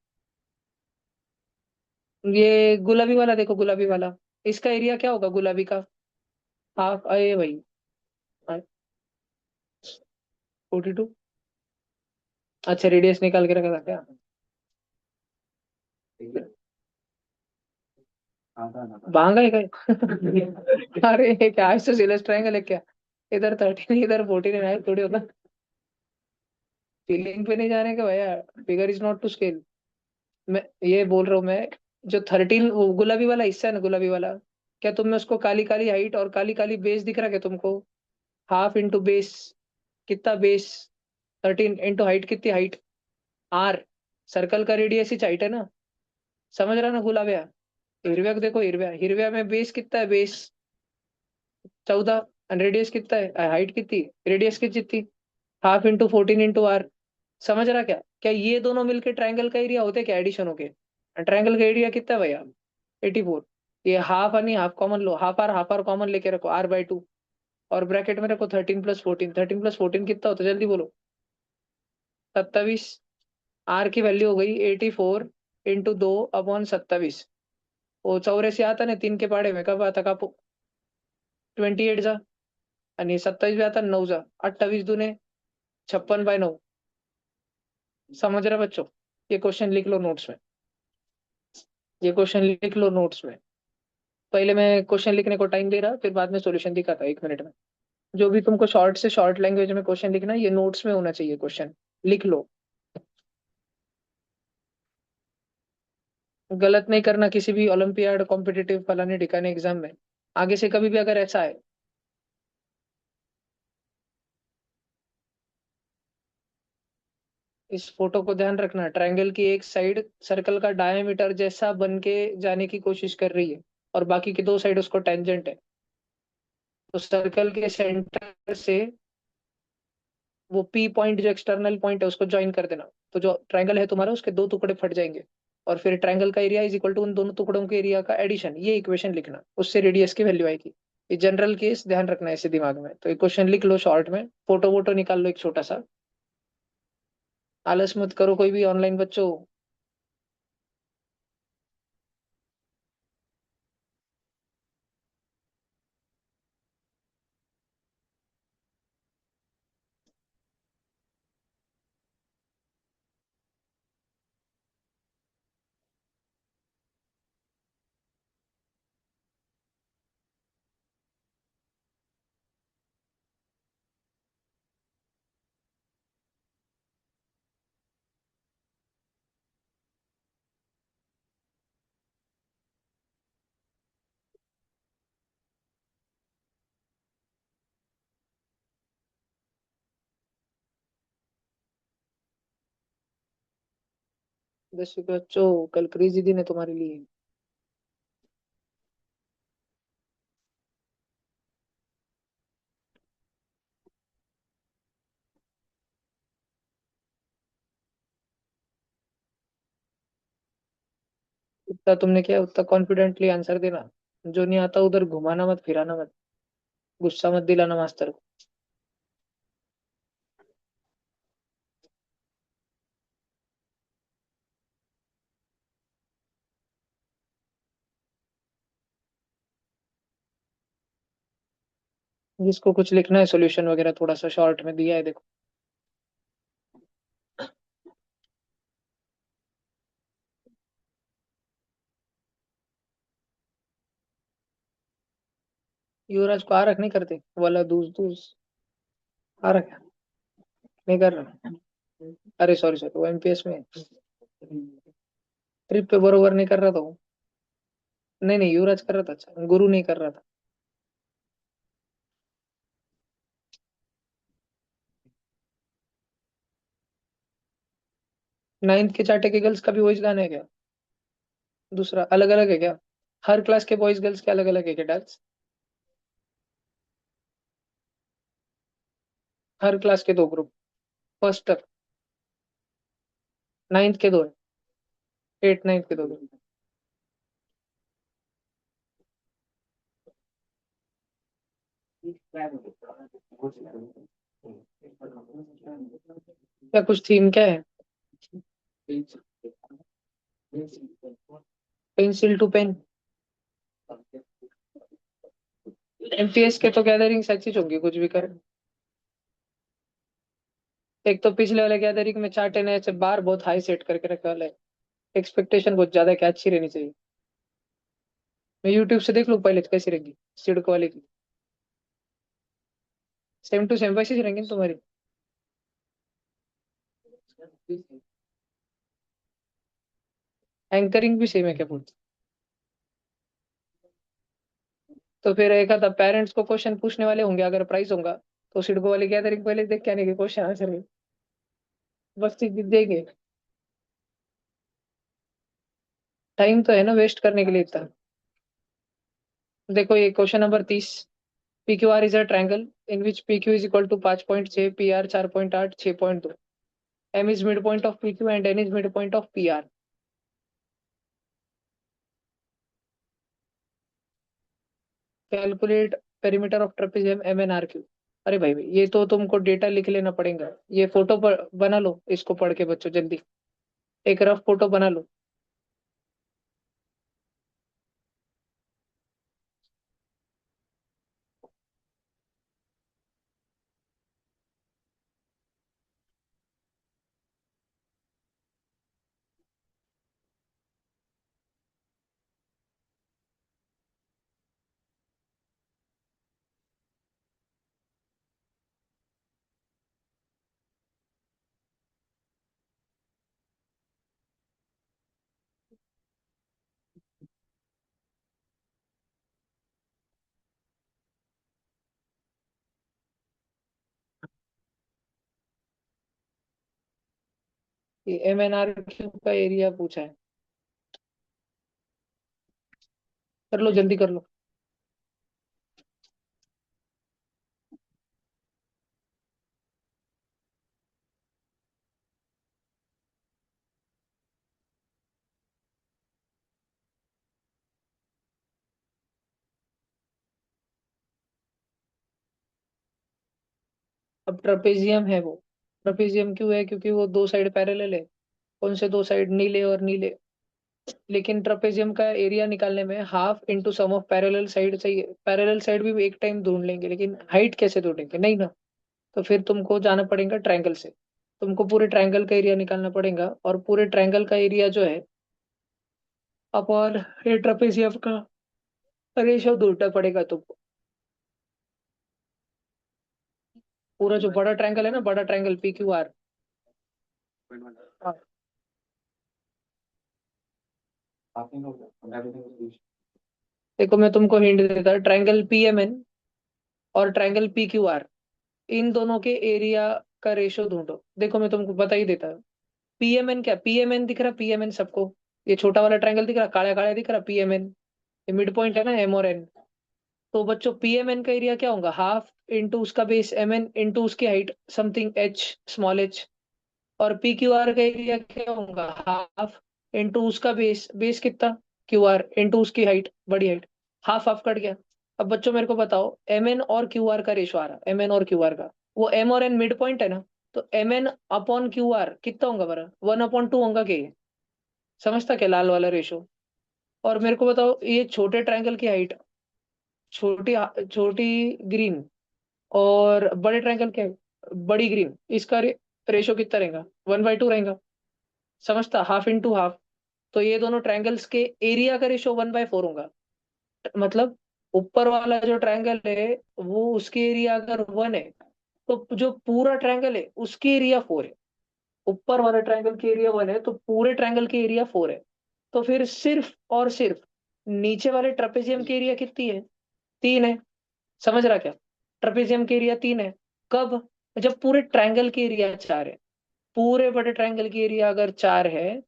ये गुलाबी वाला देखो, गुलाबी वाला, इसका एरिया क्या होगा गुलाबी का? हाफ आए भाई। 42। अच्छा रेडियस निकाल के रखा था क्या? भांगा है क्या? अरे ये क्या आइसोसेलेस ट्रायंगल है क्या? इधर 13 इधर 14 है थोड़ी होता। फीलिंग पे नहीं जाने का भैया। Figure is not to scale. मैं ये बोल रहा हूँ मैं। जो 13 गुलाबी वाला हिस्सा है ना, गुलाबी वाला। क्या तुमने उसको काली काली हाइट और काली काली बेस दिख रहा है क्या तुमको? Half into base. कितना बेस? 13 इंटू हाइट कितनी हाइट? आर। सर्कल का रेडियस ही हाइट है ना। समझ रहा ना गुलाबिया? हिरव्या को देखो, हिरव्या हिरव्या में बेस कितना है? बेस 14। रेडियस कितना है? हाइट कितनी? रेडियस की जितनी। Half into 14 into r. समझ रहा क्या? क्या ये दोनों मिलके ट्रायंगल का एरिया होते क्या एडिशन होके? ट्रायंगल का एरिया कितना है भैया? 84। ये हाफ नहीं, हाफ कॉमन लो, हाफ आर कॉमन लेके रखो R/2। और ब्रैकेट में रखो 13 + 14। 13 + 14 कितना होता है जल्दी बोलो? 27। आर की वैल्यू हो गई 84 इंटू 2/27। वो 84 आता ना 3 के पाड़े में, कब आता का? 28 जा। आणि 27 भी आता 9 जा। 28 दूने 56/9। समझ रहे बच्चों? ये क्वेश्चन लिख लो नोट्स में। ये क्वेश्चन लिख लो नोट्स में। पहले मैं क्वेश्चन लिखने को टाइम दे रहा, फिर बाद में सॉल्यूशन दिखाता 1 मिनट में। जो भी तुमको शॉर्ट से शॉर्ट लैंग्वेज में क्वेश्चन लिखना है, ये नोट्स में होना चाहिए क्वेश्चन। लिख लो। गलत नहीं करना किसी भी ओलंपियाड कॉम्पिटिटिव फलाने ढिकाने एग्जाम में। आगे से कभी भी अगर ऐसा है। इस फोटो को ध्यान रखना, ट्रायंगल की एक साइड सर्कल का डायमीटर जैसा बन के जाने की कोशिश कर रही है। और बाकी की दो साइड उसको टेंजेंट है। तो सर्कल के सेंटर से वो पी पॉइंट जो एक्सटर्नल पॉइंट है उसको ज्वाइन कर देना। तो जो ट्रायंगल है तुम्हारा उसके दो टुकड़े फट जाएंगे। और फिर ट्रायंगल का एरिया इज इक्वल टू उन दोनों टुकड़ों के एरिया का एडिशन, ये इक्वेशन लिखना, उससे रेडियस की वैल्यू आएगी। ये जनरल केस ध्यान रखना है इसे दिमाग में, तो एक क्वेश्चन लिख लो शॉर्ट में, फोटो वोटो निकाल लो एक छोटा सा। आलस मत करो कोई भी ऑनलाइन बच्चों। बस बच्चों, कल क्रेजी दिन है तुम्हारे लिए। उतना तुमने किया उतना कॉन्फिडेंटली आंसर देना। जो नहीं आता उधर घुमाना मत, फिराना मत। गुस्सा मत दिलाना मास्टर को। जिसको कुछ लिखना है सॉल्यूशन वगैरह थोड़ा सा शॉर्ट में दिया है देखो। युवराज को आरख नहीं करते वाला दूस दूस? आरख नहीं कर रहा? अरे सॉरी सॉरी, वो एमपीएस में ट्रिप पे बरोबर नहीं कर रहा था वो। नहीं नहीं, युवराज कर रहा था, अच्छा गुरु नहीं कर रहा था। 9th के चाटे के गर्ल्स का भी वॉइस गाना है क्या? दूसरा अलग अलग है क्या? हर क्लास के बॉयज गर्ल्स के अलग अलग है क्या डांस? हर क्लास के दो ग्रुप? फर्स्ट तक? 9th के दो है? 8 9th के दो ग्रुप? क्या कुछ थीम क्या है? Pencil to pen? एमटीएस के तो गैदरिंग सच्ची होंगी कुछ भी कर। एक तो पिछले वाले गैदरिंग में चार्ट ने ऐसे बार बहुत हाई सेट करके रखा वाला है। एक्सपेक्टेशन बहुत ज्यादा क्या अच्छी रहनी चाहिए। मैं यूट्यूब से देख लूँ पहले तो कैसी रहेंगी सिडको वाले की। सेम टू सेम वैसी ही रहेंगी ना तुम्हारी। एंकरिंग भी सेम है क्या पूछ। तो फिर एक आधा पेरेंट्स को क्वेश्चन पूछने वाले होंगे अगर प्राइस होगा। तो सिडको वाले गैदरिंग पहले देख के आने के क्वेश्चन आंसर बस ठीक देंगे। टाइम तो है ना वेस्ट करने के लिए इतना। देखो ये question number 30। P Q R is a triangle in which P Q is equal to 5.6 P R 4.8 6.2। M is mid point of P Q and N is mid point of P R. Calculate perimeter of trapezium M N R Q. अरे भाई भाई ये तो तुमको data लिख लेना पड़ेगा। ये फोटो पर बना लो इसको पढ़ के बच्चों जल्दी। एक रफ फोटो बना लो। ये एम एन आर क्यू का एरिया पूछा है। कर लो जल्दी कर लो। अब ट्रपेजियम है वो। ट्रपेजियम क्यों है क्योंकि वो दो साइड पैरेलल है। कौन से दो साइड नीले और नीले। लेकिन ट्रपेजियम का एरिया निकालने में half into sum of parallel side चाहिए। पैरेलल साइड भी एक टाइम ढूंढ लेंगे लेकिन हाइट कैसे ढूंढेंगे नहीं ना। तो फिर तुमको जाना पड़ेगा ट्रायंगल से। तुमको पूरे ट्रायंगल का एरिया निकालना पड़ेगा और पूरे ट्रायंगल का एरिया जो है अपॉन ये ट्रपेजियम का रेशो ढूंढना पड़ेगा तुमको। पूरा जो बड़ा ट्रायंगल है ना बड़ा ट्रायंगल पी क्यू आर। देखो मैं तुमको हिंट देता ट्रायंगल पी एम एन और ट्रायंगल पी क्यू आर। इन दोनों के एरिया का रेशो ढूंढो। देखो मैं तुमको बता ही देता। पीएमएन क्या पीएमएन दिख रहा पीएमएन सबको। ये छोटा वाला ट्रायंगल दिख रहा काला काला दिख रहा पीएमएन। ये मिड पॉइंट है ना एम और एन। तो बच्चों पीएमएन का एरिया क्या होगा हाफ इंटू उसका बेस एम एन इंटू उसकी height something H small H. और पी क्यू आर का एरिया क्या होगा हाफ इंटू उसका बेस बेस कितना क्यू आर इंटू उसकी हाइट बड़ी हाइट। हाफ हाफ कट गया। अब बच्चों मेरे को बताओ एम एन और क्यू आर का रेशो आ रहा एम एन और क्यू आर का। वो एम और एन मिड पॉइंट है ना। तो M N upon Q R कितना होगा बरा 1/2 होगा क्या ये। समझता क्या लाल वाला रेशो। और मेरे को बताओ ये छोटे ट्रायंगल की हाइट छोटी छोटी ग्रीन और बड़े ट्रायंगल क्या है बड़ी ग्रीन इसका रेशो कितना रहेगा 1/2 रहेगा। समझता हाफ इंटू हाफ। तो ये दोनों ट्रायंगल्स के एरिया का रेशो 1/4 होगा। मतलब ऊपर वाला जो ट्रायंगल है वो उसके एरिया अगर 1 है तो जो पूरा ट्रायंगल है उसकी एरिया 4 है। ऊपर वाले ट्रायंगल की एरिया 1 है तो पूरे ट्रायंगल की एरिया 4 है। तो फिर सिर्फ और सिर्फ नीचे वाले ट्रेपेजियम की एरिया कितनी है 3 है। समझ रहा क्या। ट्रेपेजियम की एरिया 3 है। कब जब पूरे ट्रायंगल की एरिया 4 है। पूरे बड़े ट्रायंगल की एरिया अगर 4 है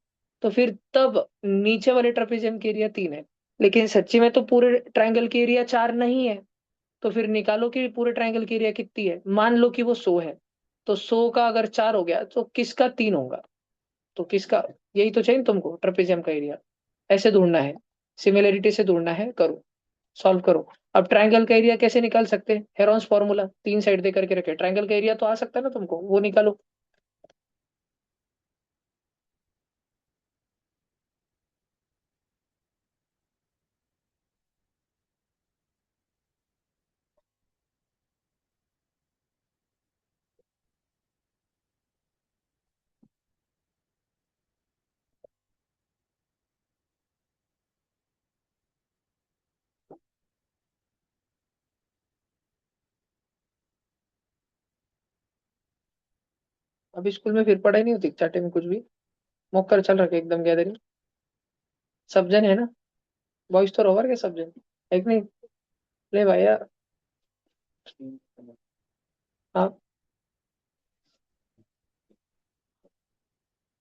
तो फिर तब नीचे वाले ट्रेपेजियम की एरिया 3 है। लेकिन सच्ची में तो पूरे ट्रायंगल की एरिया 4 नहीं है। तो फिर निकालो कि पूरे ट्रायंगल की एरिया कितनी है मान लो कि वो 100 है। तो 100 का अगर 4 हो गया तो किसका 3 होगा। तो किसका। यही तो चाहिए तुमको ट्रेपेजियम का एरिया। ऐसे ढूंढना है। सिमिलरिटी से ढूंढना है करो। सॉल्व करो। अब ट्रायंगल का एरिया कैसे निकाल सकते हैं हेरॉन्स फॉर्मूला 3 साइड दे करके रखे ट्रायंगल का एरिया तो आ सकता है ना तुमको वो निकालो। अभी स्कूल में फिर पढ़ाई नहीं होती चाटे में कुछ भी? मॉक चल रखा है एकदम गैदरिंग। सब जन है ना? बॉयज तो रोवर के सब जन, एक नहीं? ले भाई यार। हाँ।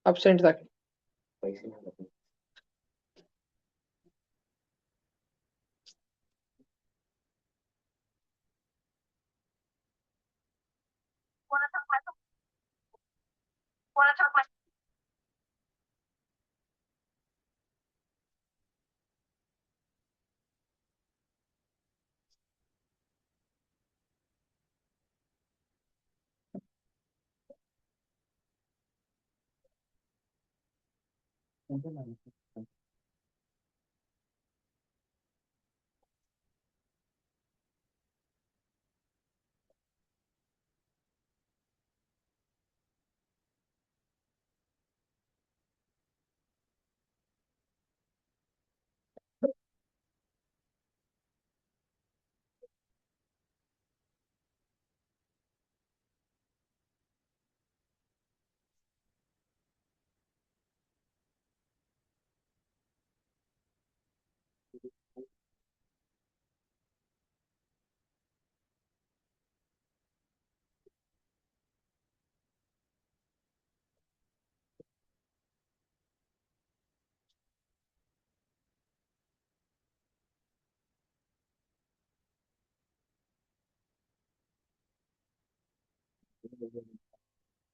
absent था।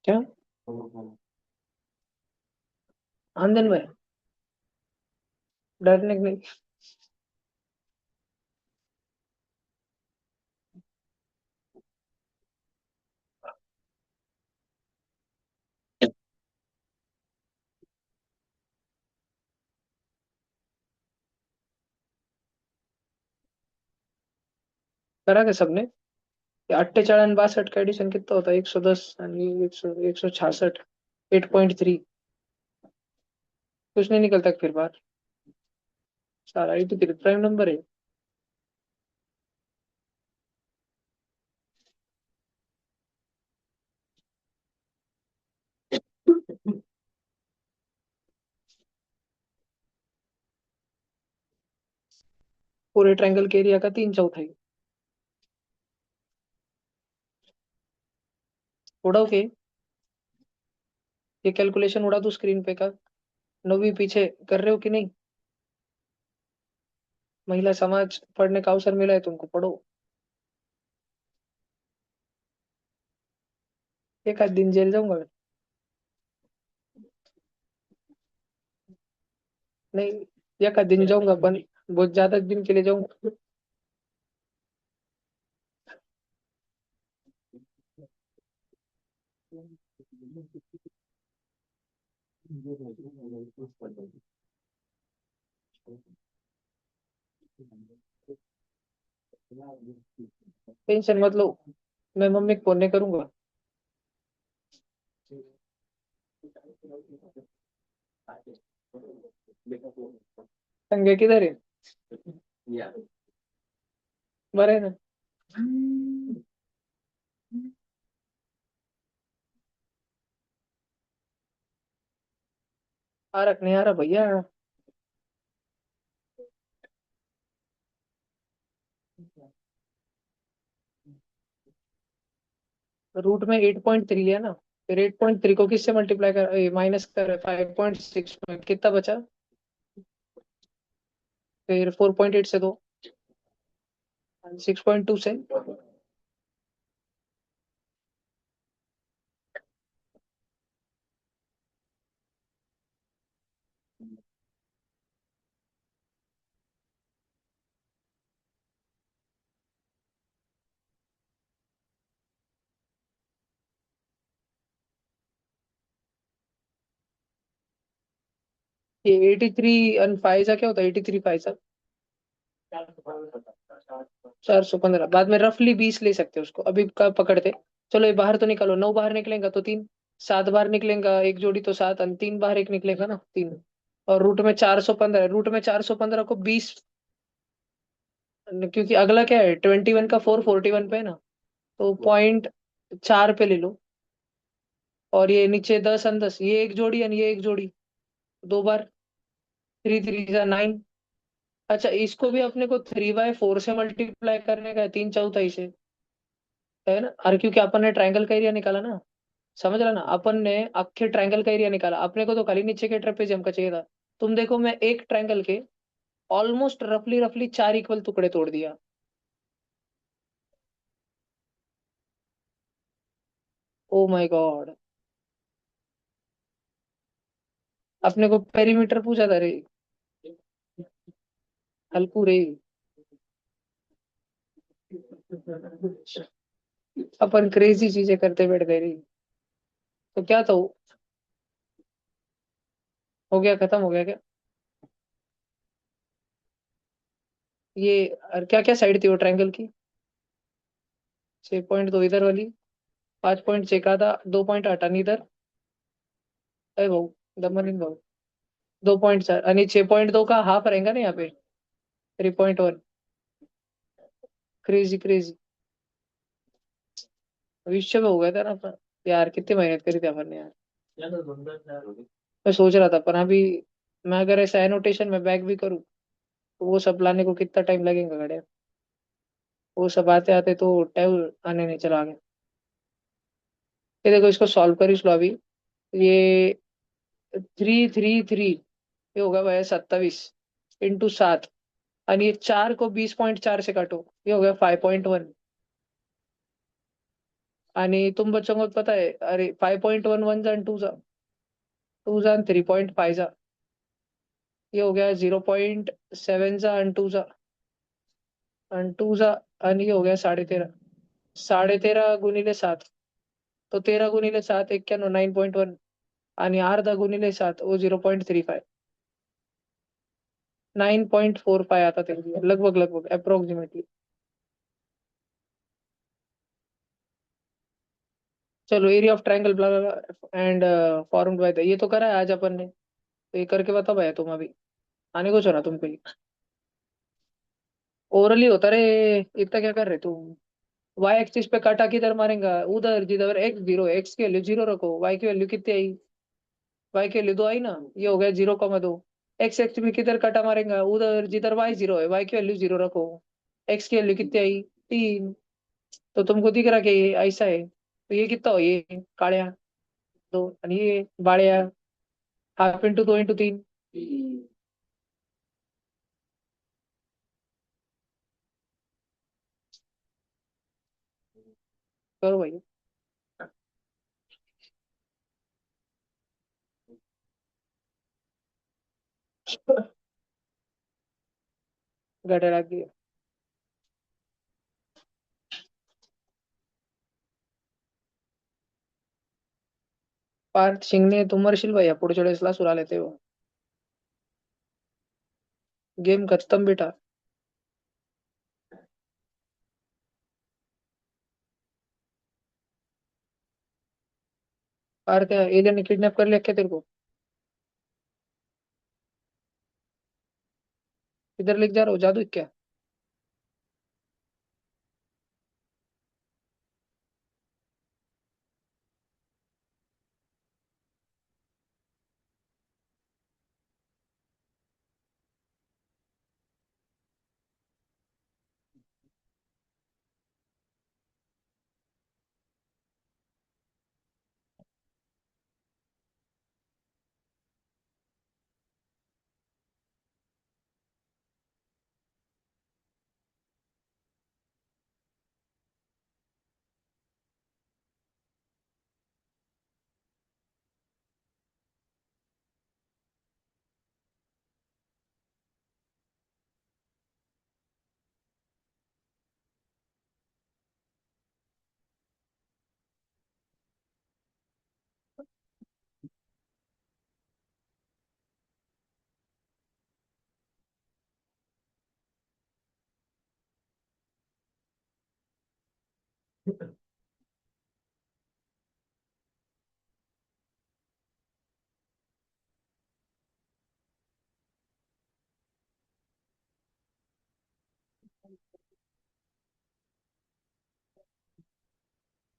क्या? आंदन में? डरने की नहीं। करा के सबने? ये 48 62 का एडिशन कितना होता है? 110 आणि 166, 8.3। कुछ नहीं निकलता फिर बाहर। सारा 83 प्राइम नंबर है। पूरे ट्रायंगल के एरिया का 3/4। उड़ाओ के ये कैलकुलेशन उड़ा दो स्क्रीन पे का। नौवीं पीछे कर रहे हो कि नहीं? महिला समाज पढ़ने का अवसर मिला है तुमको, पढ़ो। एक आध दिन जेल जाऊंगा मैं। नहीं, एक आध दिन जाऊंगा बन, बहुत ज्यादा दिन के लिए जाऊंगा। टेंशन मत लो, मैं मम्मी को फोन नहीं करूंगा। संगे किधर है? मरे ना? आ रख नहीं आ रहा भैया। रूट में 8.3 लिया ना, फिर 8.3 को किससे मल्टीप्लाई कर, माइनस कर 5.6 में कितना बचा? फिर 4.8 से दो, 6.2 से। ये 83 क्या होता है? 83 415, बाद में रफली 20 ले सकते हो उसको, अभी का पकड़ते। चलो ये बाहर तो निकालो, 9 बाहर निकलेगा तो 3, 7 बाहर निकलेगा एक जोड़ी तो 7, और 3 बाहर एक निकलेगा ना 3। और रूट में 415 है, रूट में 415 को 20, क्योंकि अगला क्या है 21 का 4 41 पे है ना, तो 0.4 पे ले लो। और ये नीचे 10 10, ये एक जोड़ी और ये एक जोड़ी, दो बार। 3 3 9। अच्छा, इसको भी अपने को 3/4 से मल्टीप्लाई करने का है, 3/4 से, है ना? अरे क्योंकि अपन ने ट्रायंगल का एरिया निकाला ना, समझ रहा ना? अपन ने आखे ट्रायंगल का एरिया निकाला, अपने को तो खाली नीचे के ट्रेपेजियम का चाहिए था। तुम देखो, मैं एक ट्रायंगल के ऑलमोस्ट रफली रफली 4 इक्वल टुकड़े तोड़ दिया। Oh my God. अपने को पेरीमीटर पूछा था रे, हल्कू रे। अपन क्रेजी चीजें करते बैठ गए रे। तो क्या था वो? हो गया, खत्म हो गया क्या? ये और क्या क्या साइड थी वो ट्रायंगल की? 6 पॉइंट 2 इधर वाली, 5 पॉइंट 6 का था, 2 पॉइंट 8 आणि इधर। अरे भाऊ, दमन भाऊ, 2.4 आणि 6.2 का हाफ रहेगा ना यहाँ पे, 3.1। Crazy crazy. विश्व में हो गया था ना अपन। यार कितनी मेहनत करी थी अपन ने यार। मैं सोच रहा था, पर अभी मैं अगर ऐसा एनोटेशन में बैक भी करूँ तो वो सब लाने को कितना टाइम लगेगा गड़े। वो सब आते आते तो टाइम आने नहीं चला गया। ये देखो, इसको सॉल्व करी लो अभी। ये 3 3 3, ये होगा भाई 27 × 7, और ये 4 को 20.4 से काटो, ये हो गया 5.1। आणि तुम बच्चों को पता है, अरे 5.1 वन जा, टू जा, टू जा 3.5 जा, ये हो गया 0.7 जा, टू जा, आणि ये हो गया 13.5। 13.5 गुणिले 7, तो 13 गुणिले 7 91, 9.1, आणि अर्धा गुणिले 7 वो 0.35, 9.45 आता ते, लगभग लगभग अप्रोक्सीमेटली। चलो, area of triangle blah blah and formed by the, ये तो करा है आज अपन ने। तो ये करके बताओ भैया तुम अभी, आने को ना तुमको ये। ओरली होता रे, इतना क्या कर रहे तुम? वाई एक्सिस पे काटा किधर मारेगा? उधर जिधर x 0, एक्स की वैल्यू 0 रखो, वाई की वैल्यू कितनी आई? वाई की वैल्यू 2 आई ना, ये हो गया 0,2। एक्स एक्स में किधर काटा मारेगा? उधर जिधर y 0 है, वाई की वैल्यू 0 रखो। एक्स की वैल्यू कितनी आई? 3। तो तुमको दिख रहा कि ये ऐसा है, तो ये कितना हो, ये काड़िया 2, और ये बाड़िया, हाफ इंटू 2 × 3। करो भाई। गड़े लग गई। पार्थ सिंह ने तुमरशील भैया पुढच्या वेळेसला सुराले ते गेम खत्म बेटा। पार्थ क्या एलियन ने किडनैप कर लिया क्या तेरे को? किधर लेके जा रहा हो, जादू है क्या?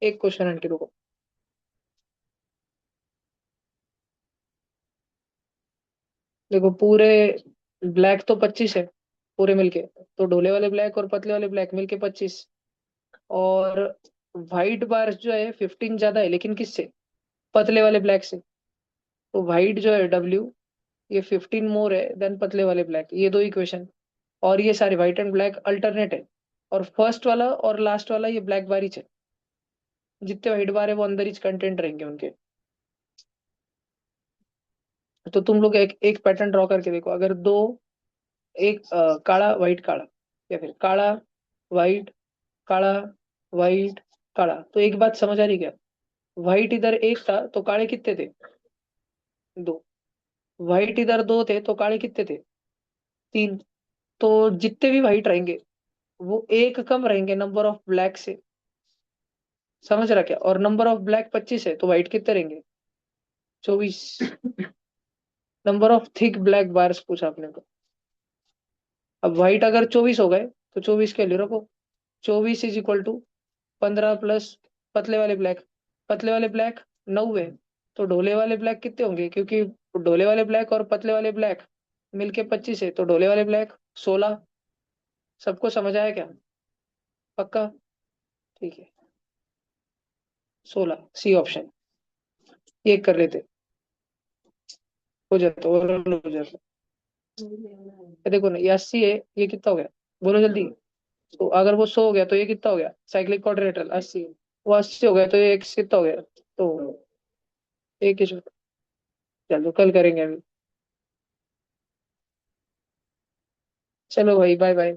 एक क्वेश्चन आंटी रुको। देखो पूरे ब्लैक तो 25 है पूरे मिलके, तो ढोले वाले ब्लैक और पतले वाले ब्लैक मिलके 25। और व्हाइट बार जो है 15 ज्यादा है, लेकिन किससे? पतले वाले ब्लैक से। तो व्हाइट जो है W, ये 15 मोर है देन पतले वाले ब्लैक, ये दो इक्वेशन। और ये सारे व्हाइट एंड ब्लैक अल्टरनेट है। और फर्स्ट वाला और लास्ट वाला ये ब्लैक बार ही है। जितने व्हाइट बार है वो अंदर ही कंटेंट रहेंगे उनके। तो तुम लोग एक एक पैटर्न ड्रॉ करके देखो, अगर दो, एक काला व्हाइट काला, या फिर काला व्हाइट काला व्हाइट काला, तो एक बात समझ आ रही क्या? व्हाइट इधर एक था तो काले कितने थे? दो। व्हाइट इधर दो थे तो काले कितने थे? तीन। तो जितने भी व्हाइट रहेंगे वो एक कम रहेंगे नंबर ऑफ ब्लैक से। समझ रहा क्या? और नंबर ऑफ ब्लैक 25 है तो व्हाइट कितने रहेंगे? 24। Number of thick black bars पूछा आपने को। अब व्हाइट अगर 24 हो गए तो 24 के लिए रखो। 24 इज इक्वल टू 15 प्लस पतले वाले ब्लैक। पतले वाले ब्लैक 9 है, तो ढोले वाले ब्लैक कितने होंगे? क्योंकि ढोले वाले ब्लैक और पतले वाले ब्लैक मिलके 25 है, तो ढोले वाले ब्लैक 16। सबको समझ आया क्या? पक्का? ठीक है। 16 सी ऑप्शन, ये कर लेते, हो जाता ओवरऑल हो जाता। ये देखो ना, ये 80 है, ये कितना हो गया? बोलो जल्दी। तो अगर वो 100 हो गया तो ये कितना हो गया? Cyclic quadrilateral 80। वो 80 हो गया तो ये x कितना हो गया? तो एक ही। चलो कल करेंगे अभी। चलो भाई, बाय बाय।